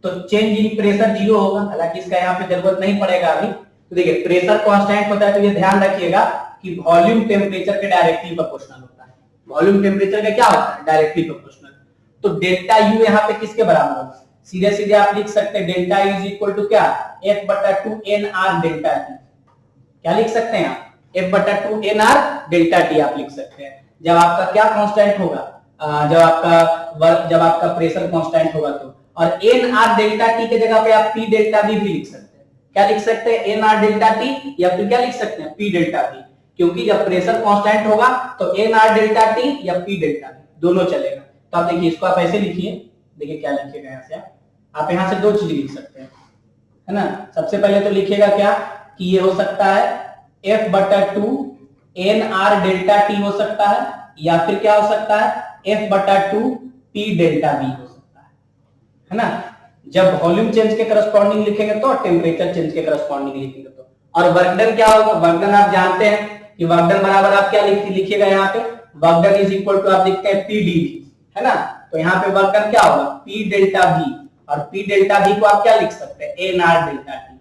तो चेंज इन प्रेशर 0 होगा, हालांकि इसका यहाँ पे जरूरत नहीं पड़ेगा अभी। तो देखिए प्रेशर कांस्टेंट होता है तो ये ध्यान रखिएगा कि वॉल्यूम टेम्परेचर के डायरेक्टली प्रोपोर्शनल होता है, वॉल्यूम टेम्परेचर का क्या होता है डायरेक्टली प्रोपोर्शनल, तो डेल्टा यू यहाँ पे किसके बराबर होगा, सीधे सीधे आप लिख सकते हैं डेल्टा इज इक्वल टू क्या F बटा 2 NR डेल्टा टी, क्या लिख सकते हैं आप F बटा 2 NR डेल्टा टी आप लिख सकते हैं, जब आपका क्या कांस्टेंट होगा, जब आपका प्रेशर कांस्टेंट होगा तो, और NR डेल्टा टी के जगह पे आप P डेल्टा भी लिख सकते हैं, क्या लिख सकते हैं NR डेल्टा टी या फिर क्या लिख सकते हैं P डेल्टा टी, क्योंकि जब प्रेशर कांस्टेंट होगा तो NR डेल्टा टी या P डेल्टा टी दोनों चलेगा। तो आप देखिए इसको आप ऐसे लिखिए, देखिए क्या लिखिएगा यहाँ से आप यहाँ से दो चीज लिख सकते हैं है ना। सबसे पहले तो लिखिएगा क्या कि ये हो सकता है F बटा 2 NR डेल्टा टी हो सकता है, या फिर क्या हो सकता है F बटा 2 P डेल्टा बी हो सकता है ना। जब वॉल्यूम चेंज के करस्पॉन्डिंग लिखेंगे तो टेम्परेचर चेंज के करस्पॉन्डिंग लिखेंगे तो, और वर्क डन क्या होगा, वर्क डन आप जानते हैं कि वर्क डन बराबर आप क्या लिखिएगा यहाँ पे work done is equal to आप लिखते हैं P dV है ना, तो यहाँ पे वर्क डन क्या होगा P डेल्टा V, और P डेल्टा V को आप क्या लिख सकते हैं NR डेल्टा टी,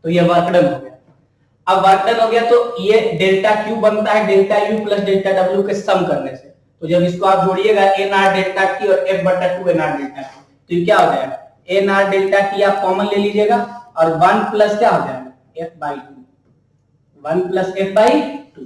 तो ये वर्क डन हो गया। अब वर्क डन हो गया तो ये डेल्टा Q बनता है delta U plus delta W के सम करने से, तो जब इसको आप जोड़िएगा NR डेल्टा T और F बटा 2 NR डेल्टा T, तो ये क्या हो जाएगा NR डेल्टा T आप कॉमन ले लीजिएगा और 1 प्लस क्या हो जाएगा F by 2, 1 plus F by 2,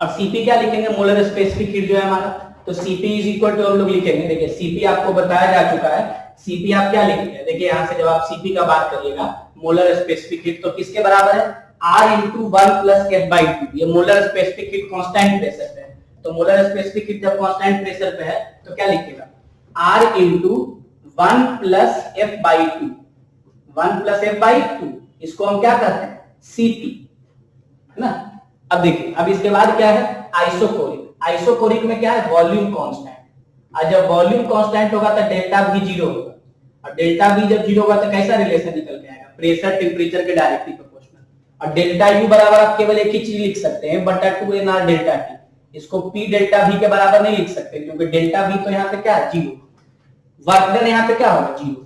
और Cp क्या लिखेंगे मोलर स्पेसिफिक हीट जो है हमारा, तो Cp इज इक्वल टू हम लोग लिखेंगे, देखिए Cp आपको बताया जा चुका है, Cp आप क्या लिखते हैं, देखिए यहां से जब आप Cp का बात करिएगा मोलर स्पेसिफिक हीट तो किसके बराबर है, R इंटू 1 प्लस F/2, ये molar specific heat constant pressure पे है, तो मोलर स्पेसिफिक हीट जब कांस्टेंट प्रेशर पे है तो क्या लिखेगा, R into 1 plus F/2, 1 plus F/2, इसको हम क्या कहते हैं Cp, है ना। अब देखिए अब इसके बाद क्या है आइसोकोरिक, आइसोकोरिक में क्या है वॉल्यूम कांस्टेंट, और जब वॉल्यूम कांस्टेंट होगा तो डेल्टा V जीरो होगा, और डेल्टा V जब जीरो होगा तो कैसा रिलेशन निकल के आएगा, प्रेशर टेम्परेचर के डायरेक्टली प्रोपोर्शनल, और डेल्टा U बराबर आप केवल एक ही चीज लिख सकते हैं बटा 2nr डेल्टा T, इसको P डेल्टा V के बराबर नहीं लिख सकते क्योंकि डेल्टा V तो यहाँ पे क्या है जीरो, वर्क डन यहाँ पे क्या होगा जीरो,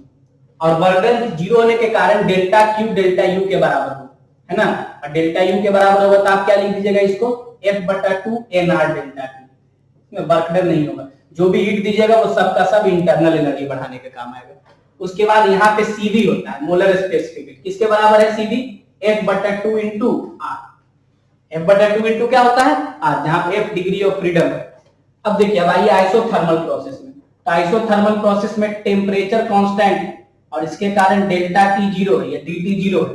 और वर्क डन जीरो होने के कारण डेल्टा Q डेल्टा U के बराबर होगा, है ना, और डेल्टा U के बराबर होगा तो आप क्या लिख दीजिएगा इसको F/2nr डेल्टा T, इसमें वर्क डन नहीं होगा, जो भी हीट दीजिएगा वो सबका सब इंटरनल एनर्जी बढ़ाने के काम आएगा। उसके बाद यहाँ पे Cv होता है मोलर स्पेसिफिक हीट, किसके बराबर है Cv, F/2 into R, F/2 into क्या होता है R, जहां पे F डिग्री ऑफ फ्रीडम है। अब देखिए अब आइए आइसोथर्मल प्रोसेस में, तो आइसोथर्मल प्रोसेस में टेम्परेचर कांस्टेंट है और इसके कारण डेल्टा T जीरो है या dt जीरो है,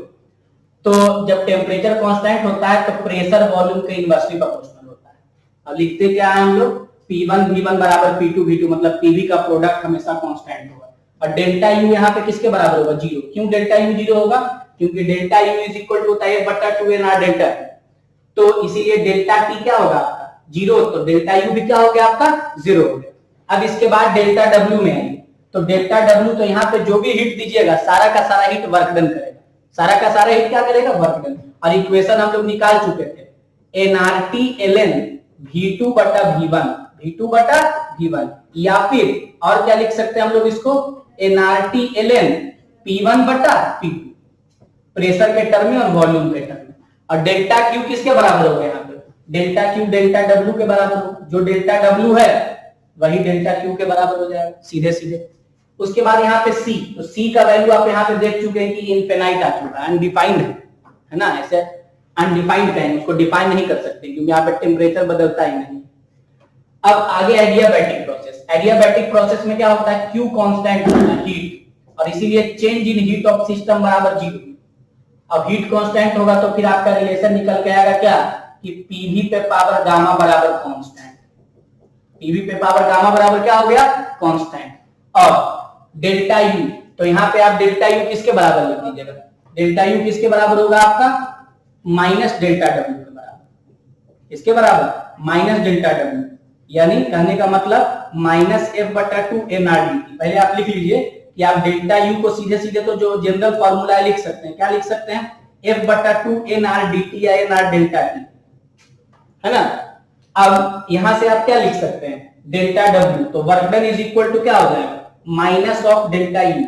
तो जब टेम्परेचर कांस्टेंट होता है तो प्रेशर वॉल्यूम के इनवर्सली प्रोपोर्शनल होता है। अब लिखते क्या है हम लोग P1 V1 बराबर P2 V2, मतलब PV का प्रोडक्ट हमेशा कांस्टेंट होगा, और डेल्टा U यहाँ पे किसके बराबर होगा जीरो, क्यों डेल्टा U जीरो होगा, क्योंकि delta U is equal to होता है F/2nr डेल्टा T, तो इसीलिए डेल्टा T क्या होगा आपका जीरो, तो डेल्टा U भी क्या हो गया आपका जीरो हो गया। अब इसके बाद डेल्टा W में आएंगे, तो डेल्टा W तो यहाँ पे जो भी हीट दीजिएगा सारा का सारा हीट वर्क डन करेगा, सारा का सारा हीट क्या करेगा वर्क डन, और इक्वेशन हम लोग निकाल चुके थे nRT ln V2 बटा V1, V2 बटा V1, या फिर और क्या लिख सकते हैं हम लोग इसको nRT ln P1 बटा P2, प्रेशर के टर्म में और वॉल्यूम के टर्म में, और डेल्टा Q किसके बराबर होगा यहाँ पे, डेल्टा Q डेल्टा W के बराबर होगा, जो डेल्टा W है वही डेल्टा Q के बराबर हो जाएगा सीधे सीधे। उसके बाद यहाँ पे C, तो C का वैल्यू आप यहाँ पे देख चुके हैं कि इनफिनाइट आ चुका है, अनडिफाइंड है ना, ऐसे अनडिफाइंड कहेंगे, उसको डिफाइन नहीं कर सकते क्योंकि यहाँ पे टेम्परेचर बदलता ही नहीं। अब आगे एडियाबैटिक प्रोसेस, एडियाबैटिक प्रोसेस में क्या होता है Q कांस्टेंट होता है हीट, और इसीलिए change in heat of system बराबर जीरो। अब हीट कांस्टेंट होगा तो फिर आपका रिलेशन निकल के आएगा क्या कि PV पे पावर गामा बराबर कांस्टेंट, PV पे पावर गामा बराबर क्या हो गया कांस्टेंट, और डेल्टा U, तो यहाँ पे आप डेल्टा U किसके बराबर लिख दीजिएगा, डेल्टा U किसके बराबर होगा आपका माइनस डेल्टा W के बराबर, इसके बराबर माइनस डेल्टा W, यानी कहने का मतलब माइनस F/2nr dt। पहले आप लिख लीजिए कि आप डेल्टा U को सीधे सीधे तो जो जनरल फॉर्मूला लिख सकते हैं, क्या लिख सकते हैं F/2nr dt या nr डेल्टा T, है ना। अब यहां से आप क्या लिख सकते हैं डेल्टा W, तो work done is equal to क्या हो जाएगा माइनस ऑफ डेल्टा U,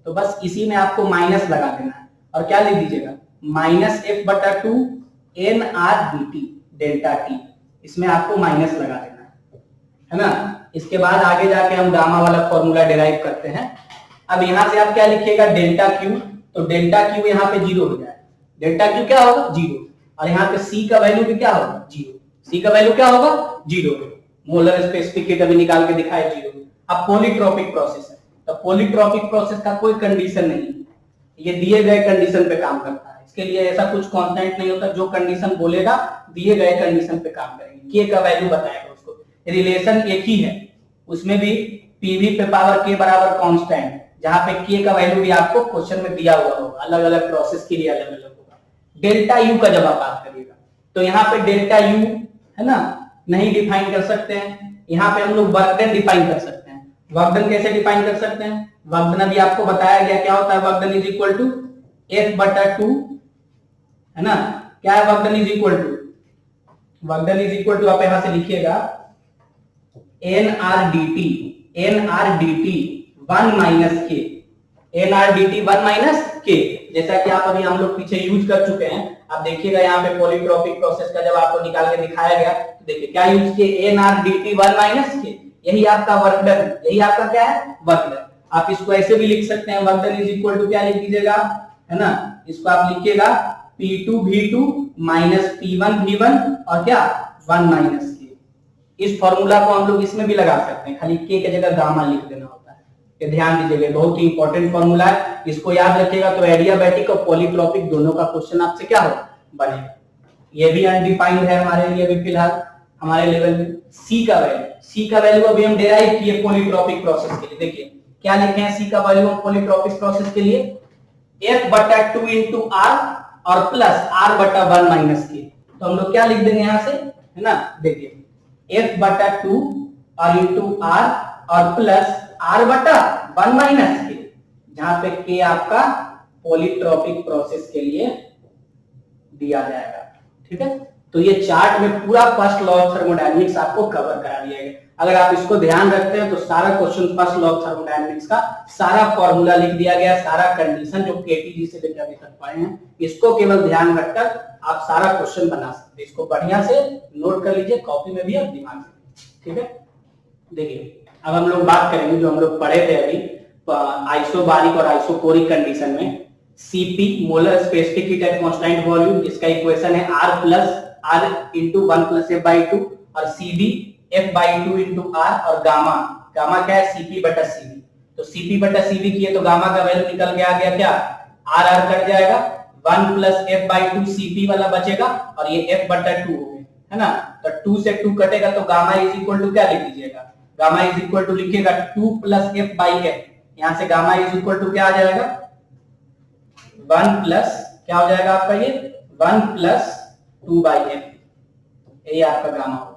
तो बस इसी में आपको माइनस लगा देना है और क्या लिख दीजिएगा minus F/2nr dt delta T, इसमें आपको माइनस लगा देना है ना। इसके बाद आगे जाके हम गामा वाला फॉर्मूला डिराइव करते हैं। अब यहां से आप क्या लिखिएगा डेल्टा Q, तो डेल्टा Q यहाँ पे जीरो हो जाएगा, डेल्टा Q क्या होगा जीरो, और यहाँ पे C का वैल्यू भी क्या होगा जीरो, C का वैल्यू क्या होगा जीरो, मोलर स्पेसिफिक हीट अभी निकाल के दिखाए जीरो। अब पॉलीट्रॉपिक प्रोसेस है, तो पॉलीट्रॉपिक प्रोसेस का कोई कंडीशन नहीं है, ये दिए गए कंडीशन पे काम करता है, इसके लिए ऐसा कुछ कांस्टेंट नहीं होता, जो कंडीशन बोलेगा दिए गए कंडीशन पे काम करेंगे, K का वैल्यू बताएगा उसको, रिलेशन एक ही है, उसमें भी PV पे पावर K बराबर कांस्टेंट, जहां पे K का वैल्यू भी आपको क्वेश्चन में दिया हुआ होगा, अलग अलग प्रोसेस के लिए अलग अलग होगा। डेल्टा U का जब आप बात करिएगा तो यहाँ पे डेल्टा U है ना नहीं डिफाइन कर सकते हैं, यहाँ पे हम लोग वर्क डन डिफाइन कर सकते हैं। वर्क डन कैसे डिफाइन कर सकते हैं, वर्क डन अभी आपको बताया गया क्या होता है, work done is equal to F/2, है ना, क्या है work done is equal to, work done is equal to आप यहां से लिखिएगा nr dt 1 minus k, nr dt 1 minus k, जैसा कि आप अभी हम लोग पीछे यूज कर चुके हैं। आप देखिएगा यहाँ पे पॉलीट्रॉपिक प्रोसेस का जब आपको निकाल के दिखाया गया तो देखिए क्या यूज किए nr dt 1 माइनस k, यही आपका वर्क डन, यही आपका क्या है वर्क डन। आप इसको ऐसे भी लिख सकते हैं work done is equal to क्या लिख दीजिएगा, है ना, इसको आप लिखिएगा P2 V2 minus P1 V1 और क्या 1 माइनस k, इस फॉर्मूला को हम लोग इसमें भी लगा सकते हैं, खाली के की जगह गामा लिख देना होता है। ये ध्यान दीजिएगा, बहुत ही इंपॉर्टेंट फॉर्मूला है, इसको याद रखिएगा तो एडियाबैटिक और पॉलीट्रॉपिक दोनों का क्वेश्चन आपसे क्या हो बनेगा। ये भी अनडिफाइंड है हमारे लिए अभी फिलहाल हमारे लेवल में। सी का वैल्यू अभी हम डिराइव किए पॉलीट्रॉपिक प्रोसेस के लिए। देखिए क्या लिखे हैं सी का वैल्यू पॉलीट्रॉपिक प्रोसेस के लिए, F/2 इंटू आर और प्लस R/1 माइनस के। तो हम लोग क्या लिख देंगे यहां से, है ना, देखिए F/2 और इंटू आर और प्लस R/1 माइनस के, जहां पे के आपका पॉलीट्रॉपिक प्रोसेस के लिए दिया जाएगा। ठीक है, तो ये चार्ट में पूरा फर्स्ट लॉ ऑफ थर्मोडायनेमिक्स आपको कवर करा दिया गया। अगर आप इसको ध्यान रखते हैं तो सारा question first law of thermodynamics का सारा फॉर्मूला लिख दिया गया, सारा कंडीशन जो केटीजी से लेकर अभी तक पढ़े हैं, इसको केवल ध्यान रखकर आप सारा क्वेश्चन बना सकते हैं। इसको बढ़िया से नोट कर लीजिए कॉपी में भी और दिमाग में। ठीक है, देखिए अब हम लोग बात करेंगे जो हम लोग पढ़े थे अभी आइसोबारिक और आइसोकोरिक कंडीशन में। Cp molar specific heat at constant volume, जिसका इक्वेशन है R plus R into 1 plus F/2 और Cv F/2 इंटू R और गामा क्या है Cp/Cv। तो Cp/Cv किए तो गामा का वैल्यू निकल के आ गया क्या, R कट जाएगा, 1 प्लस F/2 Cp वाला बचेगा और ये F/2 हो गया, है ना। तो 2 से 2 कटेगा तो गामा इज इक्वल टू क्या लिख दीजिएगा, गामा इज इक्वल टू लिखिएगा 2 प्लस F/f। यहां से गामा इज इक्वल टू क्या आ जाएगा, 1 प्लस क्या हो जाएगा आपका ये 1 प्लस 2/f। यही आपका गामा होगा।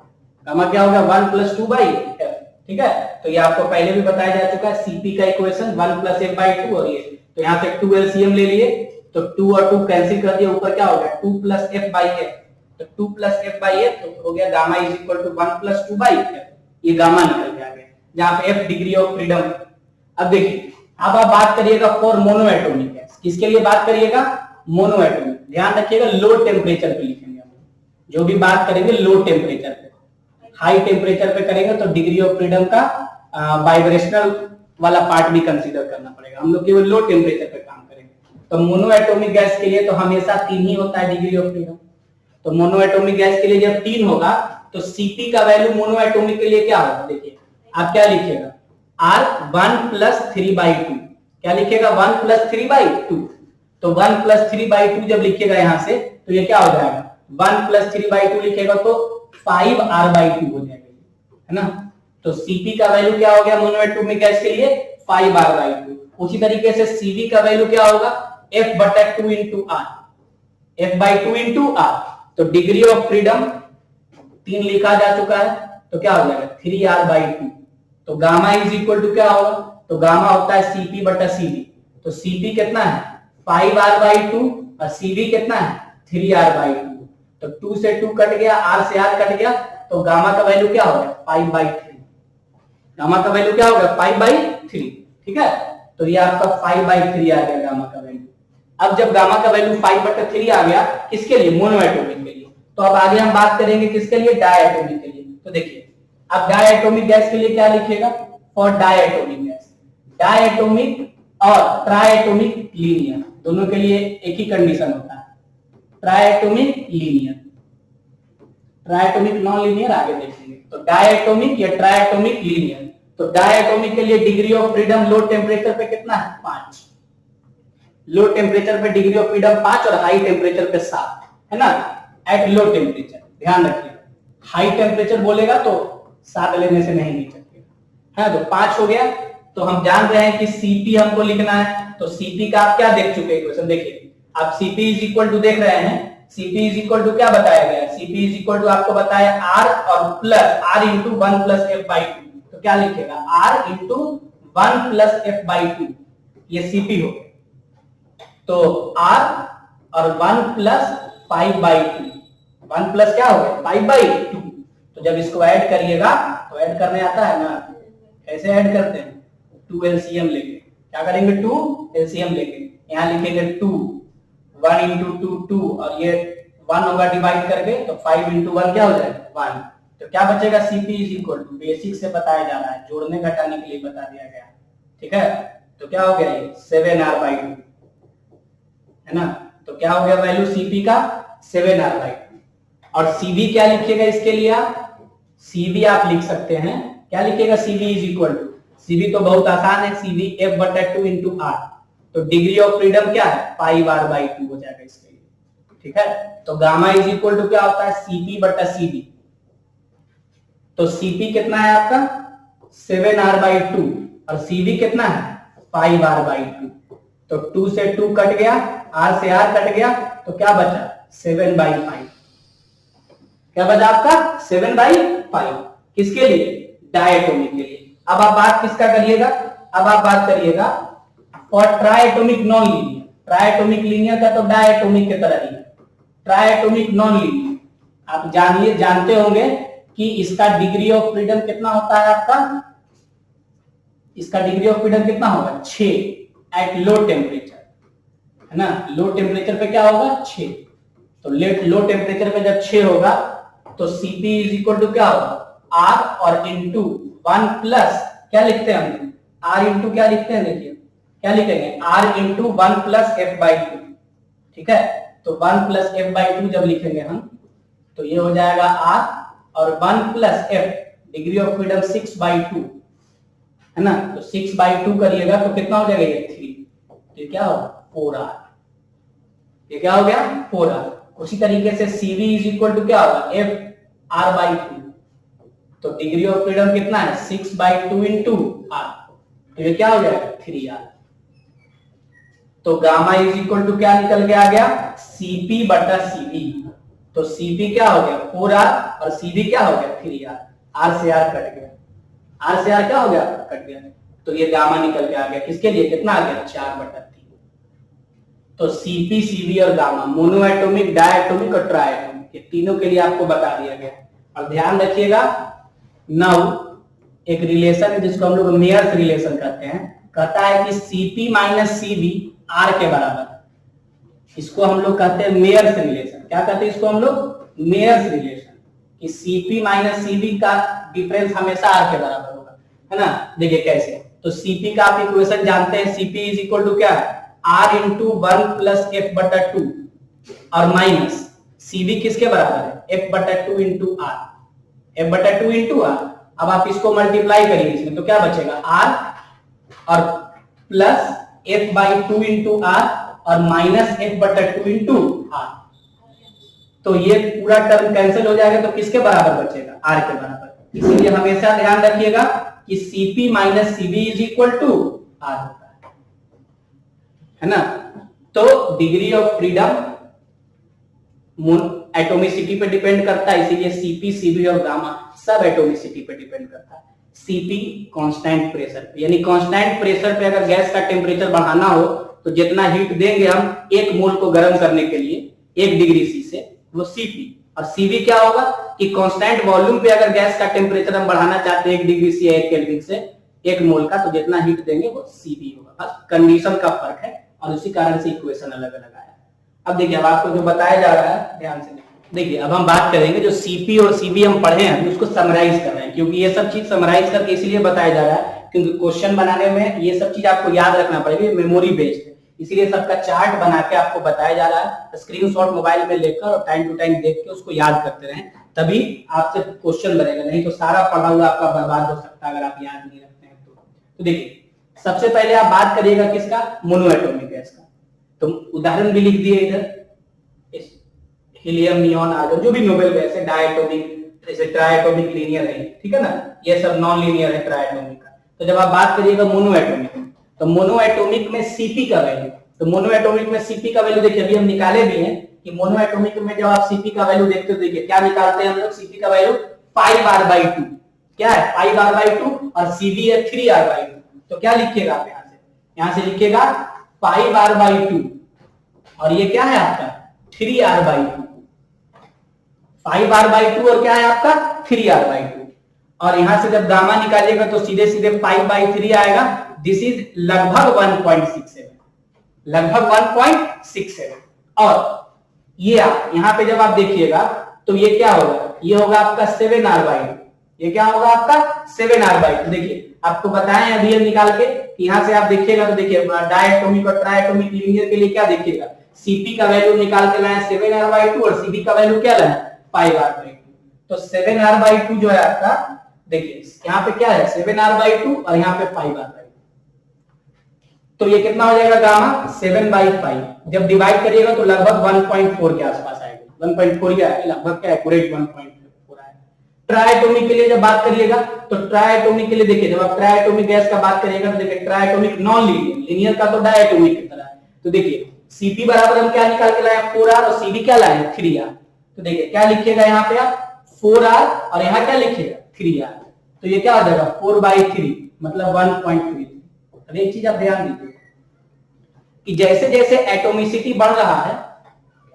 गामा क्या होगा 1 प्लस 2/f। ठीक है, तो ये आपको पहले भी बताया जा चुका है, Cp का इक्वेशन 1 प्लस F/2 और ये, तो यहाँ से 2 एलसीएम ले लिए तो 2 और 2 कैंसिल कर दिया, ऊपर क्या हो गया 2 प्लस F/f। तो 2 प्लस F/f तो हो गया gamma is equal to 1 plus 2/f। ये गामा निकल के आ गया, जहां पे F डिग्री ऑफ फ्रीडम। अब देखिए अब आप बात करिएगा फॉर मोनोएटॉमिक गैस, किसके लिए बात करिएगा, मोनोएटॉमिक। ध्यान रखिएगा लो टेम्परेचर पे लिखेंगे हम, जो भी बात करेंगे लो टेम्परेचर पे। हाई टेम्परेचर पे करेंगे तो डिग्री ऑफ फ्रीडम का वाइब्रेशनल वाला पार्ट भी कंसीडर करना पड़ेगा, हम लोग केवल लो टेम्परेचर पे काम करेंगे। तो मोनोएटॉमिक गैस के लिए तो हमेशा 3 ही होता है डिग्री ऑफ फ्रीडम। तो मोनोएटॉमिक गैस के लिए जब 3 होगा तो Cp का वैल्यू मोनोएटॉमिक के लिए क्या होगा, देखिए आप क्या लिखिएगा R 1 प्लस 3/2, क्या लिखिएगा 1 प्लस 3/2। तो 1 प्लस 3/2 जब लिखिएगा यहां से तो ये क्या हो जाएगा 1 प्लस 3/2 लिखिएगा तो 5R/2 हो जाएगा, है ना। तो Cp का वैल्यू क्या हो गया मोनोएटॉमिक गैस के लिए 5R/2। उसी तरीके से Cv का वैल्यू क्या होगा F/2 into R, F/2 into R। तो डिग्री ऑफ फ्रीडम 3 लिखा जा चुका है तो क्या हो जाएगा 3R/2। तो गामा इज इक्वल टू क्या होगा, तो गामा होता है Cp/Cv। तो Cp कितना है 5R/2 और Cv कितना है 3R/2। तो 2 से 2 कट गया, R से R कट गया, तो गामा का वैल्यू क्या हो गया 5/3। गामा का वैल्यू क्या होगा 5/3। ठीक है, तो ये आपका 5/3 आ गया गामा का वैल्यू। अब जब गामा का वैल्यू 5/3 आ गया किसके लिए, मोनोएटॉमिक के लिए। तो अब आगे हम बात करेंगे किसके लिए, डायएटॉमिक के लिए। तो देखिए अब डायएटॉमिक गैस के लिए क्या लिखिएगा, फॉर डायएटॉमिक गैस, डायएटॉमिक और ट्राइएटॉमिक लीनियर दोनों के लिए एक ही कंडीशन होता है, triatomic linear, triatomic non linear आगे देखेंगे। तो डायएटॉमिक या ट्राइएटॉमिक लीनियर। तो डायएटॉमिक के लिए degree of freedom low temperature पे कितना है 5, लो टेम्परेचर पे डिग्री ऑफ फ्रीडम 5 और हाई टेम्परेचर पे 7, है ना, एट लो टेम्परेचर। ध्यान रखिए हाई टेम्परेचर बोलेगा तो 7 लेने से नहीं लिख सकते, है। तो 5 हो गया। तो हम जान रहे हैं कि Cp हमको लिखना है, तो Cp का आप क्या देख चुके हैं इक्वेशन, देखिए आप Cp इज इक्वल टू देख रहे हैं, Cp इज इक्वल टू क्या बताया गया है, Cp इज इक्वल टू आपको बताया R और plus R into 1 plus F/2। तो क्या लिखेगा R इंटू 1 प्लस F/2, ये Cp हो गया। तो R और 1 प्लस 5/2, 1 प्लस क्या हो गया 5/2। तो जब इसको ऐड करिएगा तो ऐड करने आता है ना, कैसे ऐड करते हैं 2 एलसीएम लेके, क्या करेंगे 2 एलसीएम लेके, यहाँ लिखेंगे 2, 1 इंटू 2 2 और ये 1 होगा डिवाइड करके, तो 5 इंटू 1 क्या हो जाएगा 1। तो क्या बचेगा Cp is equal to, basic से बताया जा रहा है, जोड़ने घटाने के लिए बता दिया गया, ठीक है। तो क्या हो गया ये 7R/2, है ना। तो क्या हो गया वैल्यू Cp का 7R/2। और Cv क्या लिखिएगा इसके लिए आप, Cv आप लिख सकते हैं, क्या लिखिएगा, Cv is equal to, Cv तो बहुत आसान है, Cv F/2 इंटू R, तो डिग्री ऑफ फ्रीडम क्या है, पाई बार बाई 2 हो जाएगा इसके लिए, ठीक है। तो गामा इज इक्वल टू क्या होता है, Cp/Cv, तो Cp कितना है आपका 7R/2 और Cv कितना है पाई बार बाई 2, तो 2 से 2 कट गया, R से R कट गया, तो क्या बचा 7/5, क्या बचा आपका 7/5, किसके लिए, डायटोमिक के लिए। अब आप बात किसका करिएगा, अब आप बात करिएगा और ट्राइएटोमिक नॉन लीनियर, ट्राइएटोमिक लीनियर का तो डायटोमिक की तरह ही है, ट्राइएटोमिक नॉन लीनियर आप जानते होंगे कि इसका डिग्री ऑफ फ्रीडम कितना होता है आपका, इसका डिग्री ऑफ फ्रीडम कितना होगा 6 एट लो टेम्परेचर, है ना, लो टेम्परेचर पे क्या होगा 6, तो लो टेम्परेचर पे जब 6 होगा तो Cp इज इक्वल टू क्या होगा R और इंटू 1 प्लस क्या लिखते हैं हम, R इंटू क्या लिखते हैं, देखिए क्या लिखेंगे R इंटू 1 प्लस F/2, ठीक है। तो 1 प्लस F/2 जब लिखेंगे हम तो ये हो जाएगा R और 1 plus F, degree of freedom 6/2, है ना, तो 6/2 करिएगा तो कितना हो जाएगा ये 3, ये क्या होगा 4R, ये क्या हो गया 4R। उसी तरीके से Cv इज इक्वल टू क्या होगा F/2, तो डिग्री ऑफ फ्रीडम कितना है 6/2 इंटू R, तो ये क्या हो जाएगा 3R। तो गामा इज इक्वल टू क्या निकल के आ गया Cp/Cv, तो Cp क्या हो गया 4R और Cv क्या हो गया 3R, R से R कट गया, R से R क्या हो गया कट गया, तो ये गामा निकल के आ गया, किसके लिए कितना आ गया 4/3। तो Cp, Cv और गामा मोनो एटोमिक, डायटोमिक और ट्राइएटोमिक, ये तीनों के लिए आपको बता दिया गया। और ध्यान रखिएगा नाउ एक रिलेशन है जिसको हम लोग मेयर्स रिलेशन कहते हैं, कहता है कि Cp माइनस Cv R के बराबर, इसको हम लोग कहते हैं मेयर्स रिलेशन। क्या कहते हैं इसको हम लोग मेयर्स रिलेशन, कि Cp माइनस Cv का डिफरेंस हमेशा R के बराबर होगा, है ना। देखिए कैसे, तो Cp का आप इक्वेशन जानते हैं, Cp इज इक्वल टू क्या है R इंटू 1 प्लस F/2 और माइनस Cv किसके बराबर है F/2 into R, F/2 into R। अब आप इसको मल्टीप्लाई करिए इसमें तो क्या बचेगा R और प्लस F/2 इंटू R और माइनस F/2 इंटू R, तो ये पूरा टर्म कैंसिल हो जाएगा, तो किसके बराबर बचेगा R के बराबर। इसीलिए हमेशा ध्यान रखिएगा कि Cp minus Cv is equal to R होता है ना। तो डिग्री ऑफ फ्रीडम एटोमिसिटी पे डिपेंड करता है, इसीलिए Cp, Cv और गामा सब एटोमिसिटी पे डिपेंड करता है। Cp कांस्टेंट प्रेशर पे, यानी कांस्टेंट प्रेशर पे अगर गैस का टेम्परेचर बढ़ाना हो तो जितना हीट देंगे हम 1 मोल को गर्म करने के लिए 1 डिग्री सी से, वो Cp, और Cv क्या होगा कि कांस्टेंट वॉल्यूम पे अगर गैस का टेम्परेचर हम बढ़ाना चाहते हैं 1 डिग्री सी या 1 केल्विन से 1 मोल का, तो जितना हीट देंगे वो Cv होगा, बस कंडीशन का फर्क है और उसी कारण से इक्वेशन अलग अलग आया है। अब देखिए, अब आपको जो बताया जा रहा है ध्यान से देखिए, अब हम बात करेंगे जो Cp और Cv हम पढ़े हैं उसको समराइज कर रहे हैं, क्योंकि ये सब चीज समराइज करके इसलिए बताया जा रहा है क्योंकि क्वेश्चन बनाने में ये सब चीज आपको याद रखना पड़ेगा, मेमोरी बेस्ड है, इसीलिए सबका चार्ट बना के आपको बताया जा रहा है। स्क्रीनशॉट मोबाइल में लेकर और टाइम टू टाइम देख के उसको याद करते रहें, तभी आपसे क्वेश्चन बनेगा, नहीं तो सारा पढ़ा हुआ आपका बर्बाद हो सकता है अगर आप याद नहीं रखते हैं तो देखिए, सबसे पहले आप बात करिएगा किसका, मोनोएटोमिक गैस का। तो उदाहरण भी लिख दिए इधर, हीलियम, नियॉन, आर्गन, जो भी नोबेल गैस है, डायटोमिक, जैसे ट्राइएटोमिक लीनियर है, ठीक है ना, ये सब नॉन लीनियर है ट्राइएटोमिक का। तो जब आप बात करिएगा मोनोएटोमिक, तो मोनोएटोमिक में Cp का वैल्यू, तो मोनोएटोमिक में Cp का वैल्यू देखिए, अभी हम निकाले भी हैं कि मोनोएटोमिक में जब आप Cp का वैल्यू देखते हो, देखिए क्या निकालते हैं हम लोग, Cp का वैल्यू πr/2, क्या है πr/2 और Cv है 3r/2, तो क्या लिखिएगा आप यहां से लिखिएगा πr/2 और ये क्या है आपका 3r/2, 5r/2 और क्या है आपका 3r/2, और यहां से जब गामा निकालिएगा तो सीधे सीधे 5/3 आएगा। दिस इज लगभग 1.67, लगभग 1.67, और ये आप यहां पे जब आप देखिएगा तो ये क्या होगा, ये होगा आपका 7r/2, ये क्या होगा आपका 7r/2। देखिए आपको बताएं अभी हम निकाल के, यहां से आप देखिएगा तो देखिए डायटोमिक और ट्राइएटोमिक लीनियर के लिए क्या देखिएगा, Cp का वैल्यू निकाल के लाए 7r/2 और Cv का वैल्यू क्या लाए 5r/2, तो 7r/2 जो है आपका, देखिए यहाँ पे क्या है 7r/2 और यहाँ पे 5r/2, तो ये कितना हो जाएगा गामा 7/5। जब डिवाइड करिएगा तो लगभग 1.4 के आसपास आएगा, 1.4 क्या है लगभग, क्या एक्यूरेट 1.4 है। ट्राइएटॉमिक के लिए जब बात करिएगा तो ट्राइएटॉमिक के लिए देखिए, जब आप ट्राइएटॉमिक गैस का बात करिएगा तो देखिए ट्राइएटॉमिक नॉन लीनियर, लीनियर का तो डायटॉमिक की तरह है। तो देखिए Cp बराबर हम क्या निकाल के लाए 4r और Cv क्या लाए 3r। तो देखिए क्या लिखिएगा यहाँ पे आप 4r और यहाँ क्या लिखिएगा 3r, तो ये क्या हो जाएगा 4/3 मतलब 1.3। अब एक चीज आप ध्यान दीजिए कि जैसे जैसे एटोमिसिटी बढ़ रहा है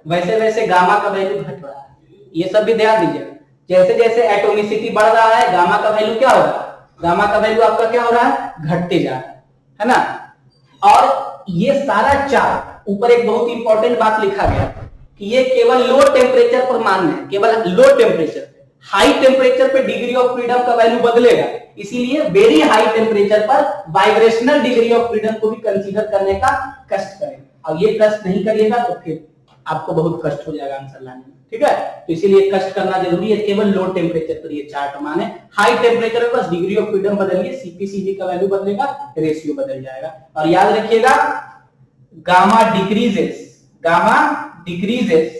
वैसे वैसे गामा का वैल्यू घट रहा है, ये सब भी ध्यान दीजिए। जैसे जैसे एटोमिसिटी बढ़ रहा है गामा का वैल्यू क्या हो रहा है, गामा का वैल्यू आपका क्या हो रहा है घटते जा रहा है ना। और ये सारा चार्ट ऊपर एक बहुत इंपॉर्टेंट बात लिखा गया कि ये केवल लो टेम्परेचर पर मान्य है, केवल लो टेम्परेचर पे। हाई टेम्परेचर पे डिग्री ऑफ फ्रीडम का वैल्यू बदलेगा, इसीलिए वेरी हाई टेम्परेचर पर वाइब्रेशनल डिग्री ऑफ फ्रीडम को भी कंसीडर करने का कष्ट करेगा। और ये कष्ट नहीं करिएगा तो फिर आपको बहुत कष्ट हो जाएगा आंसर लाने में, ठीक है। तो इसीलिए कष्ट करना जरूरी है, केवल लो टेम्परेचर पर ये चार्ट माने। हाई टेम्परेचर पर बस डिग्री ऑफ फ्रीडम बदलिए, सीपी का वैल्यू बदलेगा, रेशियो बदल जाएगा। और याद रखिएगा gamma decreases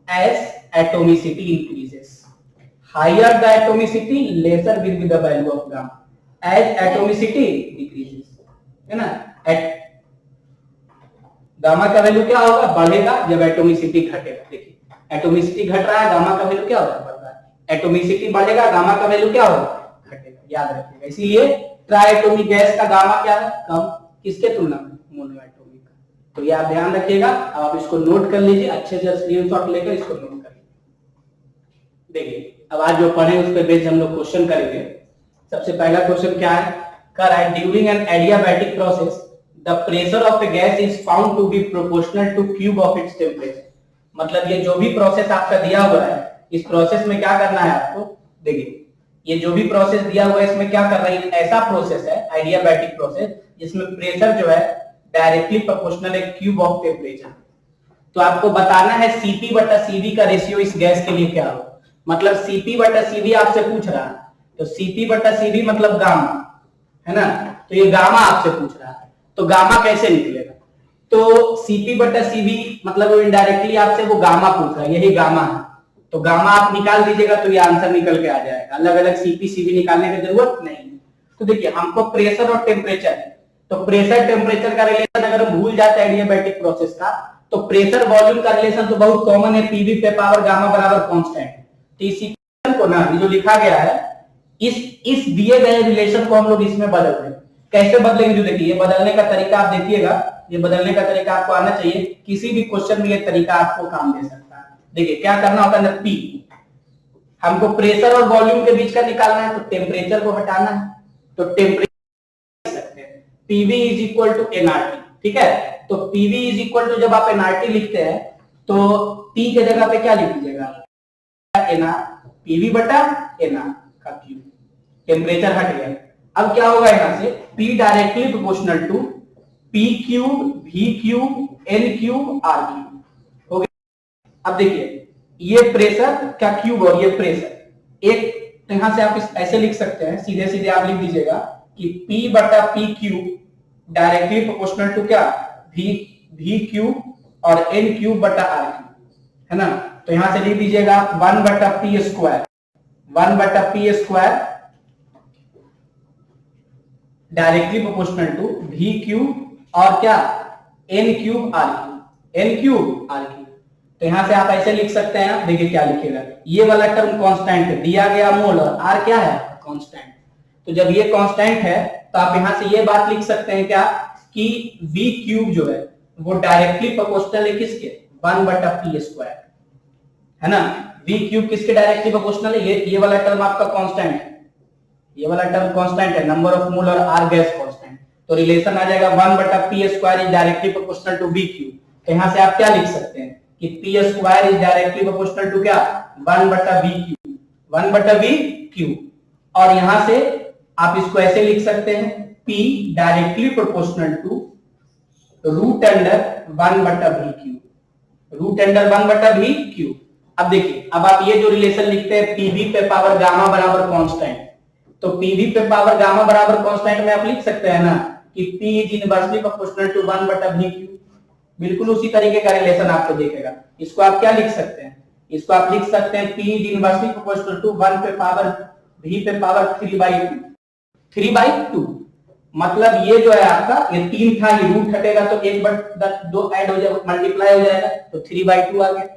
as atomicity increases, higher the atomicity lesser will be the value of gamma as atomicity decreases, है ना। गामा का वैल्यू क्या होगा बढ़ेगा जब एटोमिसिटी घटेगा। देखिए एटोमिसिटी घट रहा है गामा का वैल्यू क्या होगा बढ़ रहा है, एटोमिसिटी बढ़ेगा गामा का वैल्यू क्या होगा घटेगा, याद रखिएगा। इसीलिए ट्राइएटोमिक गैस का गामा क्या है कम, किसके तुलना में मोनोएटोमिक का। तो ये आप ध्यान रखिएगा। अब आप इसको नोट कर लीजिए, अच्छे से स्क्रीनशॉट लेकर इसको नोट कर लीजिए। देखिए अब आज जो पढ़े उस पर बेस्ड हम लोग क्वेश्चन करेंगे। सबसे पहला क्वेश्चन क्या है, कर रहा है during an adiabatic process the pressure of a gas is found to be proportional to cube of its temperature. मतलब ये जो भी प्रोसेस आपका दिया हुआ है इस प्रोसेस में क्या करना है आपको, देखिए ये जो भी प्रोसेस दिया हुआ है इसमें क्या कर रहा है, ऐसा प्रोसेस है आइडियाबैटिक प्रोसेस जिसमें प्रेशर जो है डायरेक्टली प्रोपोर्शनल है क्यूब ऑफ टेम्परेचर। तो आपको बताना है Cp/Cv का रेशियो इस गैस के लिए क्या हो। मतलब Cp/Cv आपसे पूछ रहा है, तो Cp/Cv मतलब गामा है ना, तो ये गामा आपसे पूछ रहा है, तो गामा कैसे निकलेगा। तो Cp/Cv मतलब इनडायरेक्टली आपसे वो गामा पूछ रहा है, यही गामा है, तो गामा आप निकाल दीजिएगा तो ये आंसर निकल के आ जाएगा। अलग अलग Cp/Cv निकालने की जरूरत नहीं। तो देखिए हमको प्रेशर और टेम्परेचर, तो प्रेशर टेम्परेचर का रिलेशन अगर हम भूल जाते हैं एडियाबैटिक प्रोसेस का, तो प्रेशर वॉल्यूम का रिलेशन तो बहुत कॉमन है, पीवी पे पावर गामा बराबर कांस्टेंट। तो इस इक्वेशन को ना जो लिखा गया है इस दिए गए रिलेशन को हम लोग इसमें बदल रहे हैं। कैसे बदलेंगे, जो देखिए ये बदलने का तरीका आप देखिएगा, ये बदलने का तरीका आपको आना चाहिए, किसी भी क्वेश्चन में ये तरीका आपको काम दे सकता है। देखिए क्या करना होता है, पी हमको प्रेशर और वॉल्यूम के बीच का निकालना है, तो टेम्परेचर को हटाना है, तो टेम्परेचर सकते हैं PV is equal to NRT, ठीक है। तो पीवी इज इक्वल टू जब आप एनआरटी लिखते हैं तो पी के जगह पे क्या लिख दीजिएगा एनआर, पीवी बटा एनआर का क्यूब, टेम्परेचर हट गया। अब क्या होगा यहाँ से P directly proportional to P cube V cube N cube R cube हो गया। अब देखिए ये प्रेशर का क्यूब और ये प्रेशर एक, तो यहां से आप ऐसे लिख सकते हैं, सीधे सीधे आप लिख दीजिएगा कि P/P cube directly proportional to क्या V क्यूब और N क्यूब बटा R क्यूब, है ना। तो यहां से लिख दीजिएगा 1/P square, 1/P square directly proportional to V cube और क्या N cube R cube, N cube R cube. तो यहां से आप ऐसे लिख सकते हैं, देखिए क्या लिखिएगा, ये वाला टर्म कांस्टेंट है, दिया गया मोल और R क्या है कांस्टेंट। तो जब ये कांस्टेंट है तो आप यहां से ये बात लिख सकते हैं क्या कि V क्यूब जो है वो डायरेक्टली प्रोपोर्शनल है किसके 1/P स्क्वायर, है ना। V क्यूब किसके डायरेक्टली प्रोपोर्शनल है, ये वाला टर्म आपका कांस्टेंट है, ये वाला टर्म कांस्टेंट है, नंबर ऑफ मोल और R गैस कांस्टेंट। तो रिलेशन आ जाएगा 1/P square is directly proportional to V cube. तो यहां से आप क्या लिख सकते हैं कि P square is directly proportional to क्या 1/V क्यूब, 1/V क्यूब। और यहां से आप इसको ऐसे लिख सकते हैं P directly proportional to root under 1/V cube, root under 1/V cube. अब देखिए, अब आप ये जो रिलेशन लिखते हैं पीवी पे पावर गामा बराबर कांस्टेंट, तो पीवी पे पावर गामा बराबर कांस्टेंट में आप लिख सकते हैं ना कि P is inversely proportional to 1/VQ। बिल्कुल उसी तरीके का रिलेशन आपको देखेगा। इसको आप क्या लिख सकते हैं, इसको आप लिख सकते हैं P is inversely proportional to 1 पे पावर V पे पावर 3/2। मतलब ये जो है आपका, ये 3 था, ये रूट हटेगा तो 1/2 ऐड हो जाएगा, मल्टीप्लाई हो जाएगा, तो 3/2 आ गया।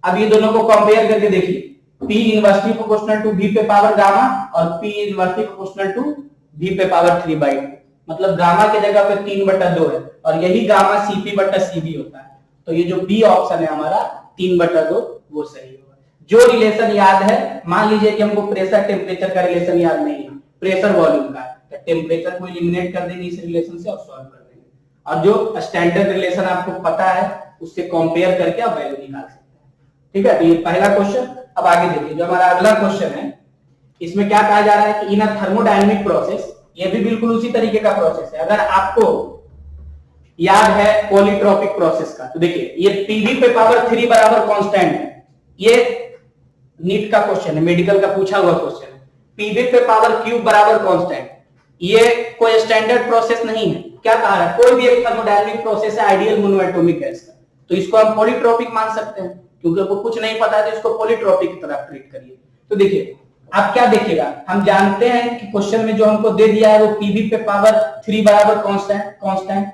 अब ये दोनों को कंपेयर करके देखिए, P inversely proportional to V पे पावर गामा और P inversely proportional to V पे पावर 3/2। मतलब गामा की जगह पे 3/2 है और यही गामा CP/CV होता है। तो ये जो बी ऑप्शन है हमारा 3/2 वो सही होगा। जो रिलेशन याद है, मान लीजिए कि हमको प्रेशर टेम्परेचर का रिलेशन याद नहीं है, प्रेशर वॉल्यूम का, तो टेम्परेचर को एलिमिनेट कर देंगे इस रिलेशन से और सॉल्व कर देंगे। और जो स्टैंडर्ड रिलेशन आपको पता है उससे कंपेयर करके आप वैल्यू निकाल सकते हैं। ठीक है, तो ये पहला क्वेश्चन। अब आगे देखिए, जो हमारा अगला क्वेश्चन है, इसमें क्या कहा जा रहा है कि इन अ थर्मोडायनेमिक प्रोसेस, ये भी बिल्कुल उसी तरीके का प्रोसेस है। अगर आपको याद है पॉलीट्रॉपिक प्रोसेस का, तो देखिए ये पीवी पे पावर 3 बराबर कांस्टेंट है। ये नीट का क्वेश्चन है, मेडिकल का पूछा हुआ क्वेश्चन है। पीवी पे पावर क्यूब बराबर कांस्टेंट, ये कोई स्टैंडर्ड प्रोसेस नहीं है। क्या कहा है, कोई भी एक थर्मोडायनेमिक प्रोसेस है आइडियल मोनोएटॉमिक गैस का, तो इसको हम पॉलीट्रॉपिक मान सकते हैं, क्योंकि आपको कुछ नहीं पता है तो इसको पॉलीट्रॉपिक की तरह ट्रीट करिए। तो देखिए आप क्या देखिएगा, हम जानते हैं कि क्वेश्चन में जो हमको दे दिया है वो पीवी पे पावर 3 बराबर कांस्टेंट,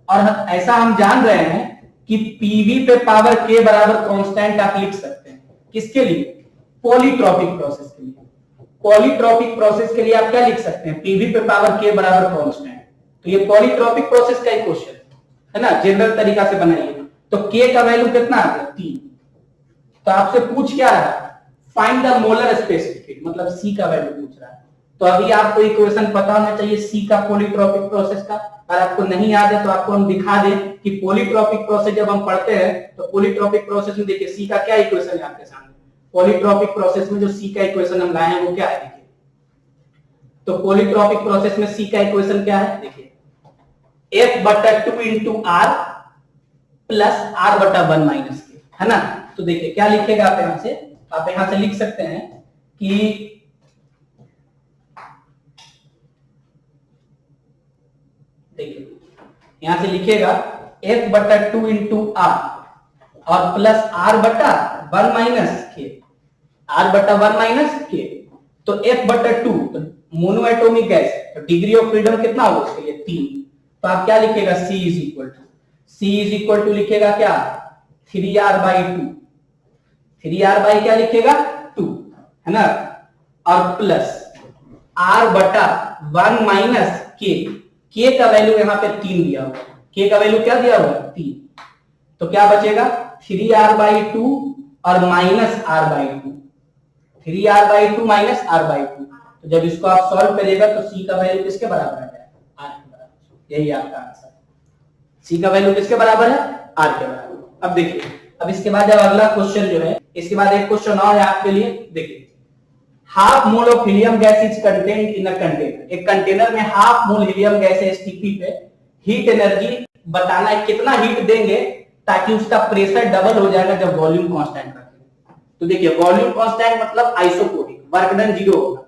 और ऐसा हम जान रहे हैं कि पीवी पे पावर के बराबर कांस्टेंट आप लिख सकते हैं। किसके लिए, पॉलीट्रॉपिक प्रोसेस के लिए। पॉलीट्रॉपिक प्रोसेस के लिए आप क्या लिख सकते हैं, पीवी पे पावर के बराबर कांस्टेंट। तो ये पॉलीट्रॉपिक प्रोसेस का ही क्वेश्चन है ना, जनरल तरीका से बनाइए। तो के का वैल्यू कितना आ गया, 3। तो आपसे पूछ क्या रहा है, find the molar specific heat, मतलब सी का वैल्यू पूछ रहा है। तो अभी आपको इक्वेशन पता होना चाहिए सी का पॉलीट्रॉपिक प्रोसेस का। अगर आपको नहीं याद है तो आपको हम दिखा दें कि पॉलीट्रॉपिक प्रोसेस जब हम पढ़ते हैं तो पॉलीट्रॉपिक प्रोसेस में देखिए सी का क्या इक्वेशन है आपके सामने। पॉलीट्रॉपिक प्रोसेस में जो सी का इक्वेशन हम लाए हैं वो क्या है, देखिए। तो पॉलीट्रॉपिक प्रोसेस में सी का इक्वेशन क्या है, देखिए F/2 into are plus R/1 minus के, है ना। तो देखिए क्या लिखेगा आप यहां से, आप यहां से लिख सकते हैं कि देखिए यहां से लिखेगा F/2 इंटू आर और प्लस R/1 माइनस के, R/1 माइनस के। तो F/2 तो मोनोएटॉमिक गैस, तो डिग्री ऑफ फ्रीडम कितना होगा उसके लिए, 3। तो आप क्या लिखेगा, C इज इक्वल टू लिखेगा क्या, 3R/2, 3R/ क्या लिखेगा 2, है ना, और प्लस R/1 माइनस के का वैल्यू यहाँ पे 3 दिया हुआ, के का वैल्यू क्या दिया हुआ, 3। तो क्या बचेगा 3R/2 और minus R/2, 3R/2 minus R/2। तो जब इसको आप सॉल्व करिएगा तो सी का वैल्यू किसके बराबर है, आर के बराबर। यही आपका आंसर है, सी का वैल्यू किसके बराबर है, आर के बराबर। अब देखिए, अब इसके बाद जब अगला क्वेश्चन जो है, इसके बाद एक क्वेश्चन और है आपके लिए। देखिए half mole of helium gas is contained in a container, एक कंटेनर में हाफ मोल हीलियम गैस है एसटीपी पे। हीट एनर्जी बताना है, कितना हीट देंगे ताकि उसका प्रेशर डबल हो जाएगा जब वॉल्यूम कांस्टेंट रखेंगे। तो देखिए वॉल्यूम कांस्टेंट मतलब आइसोकोरिक, वर्क डन 0 होगा।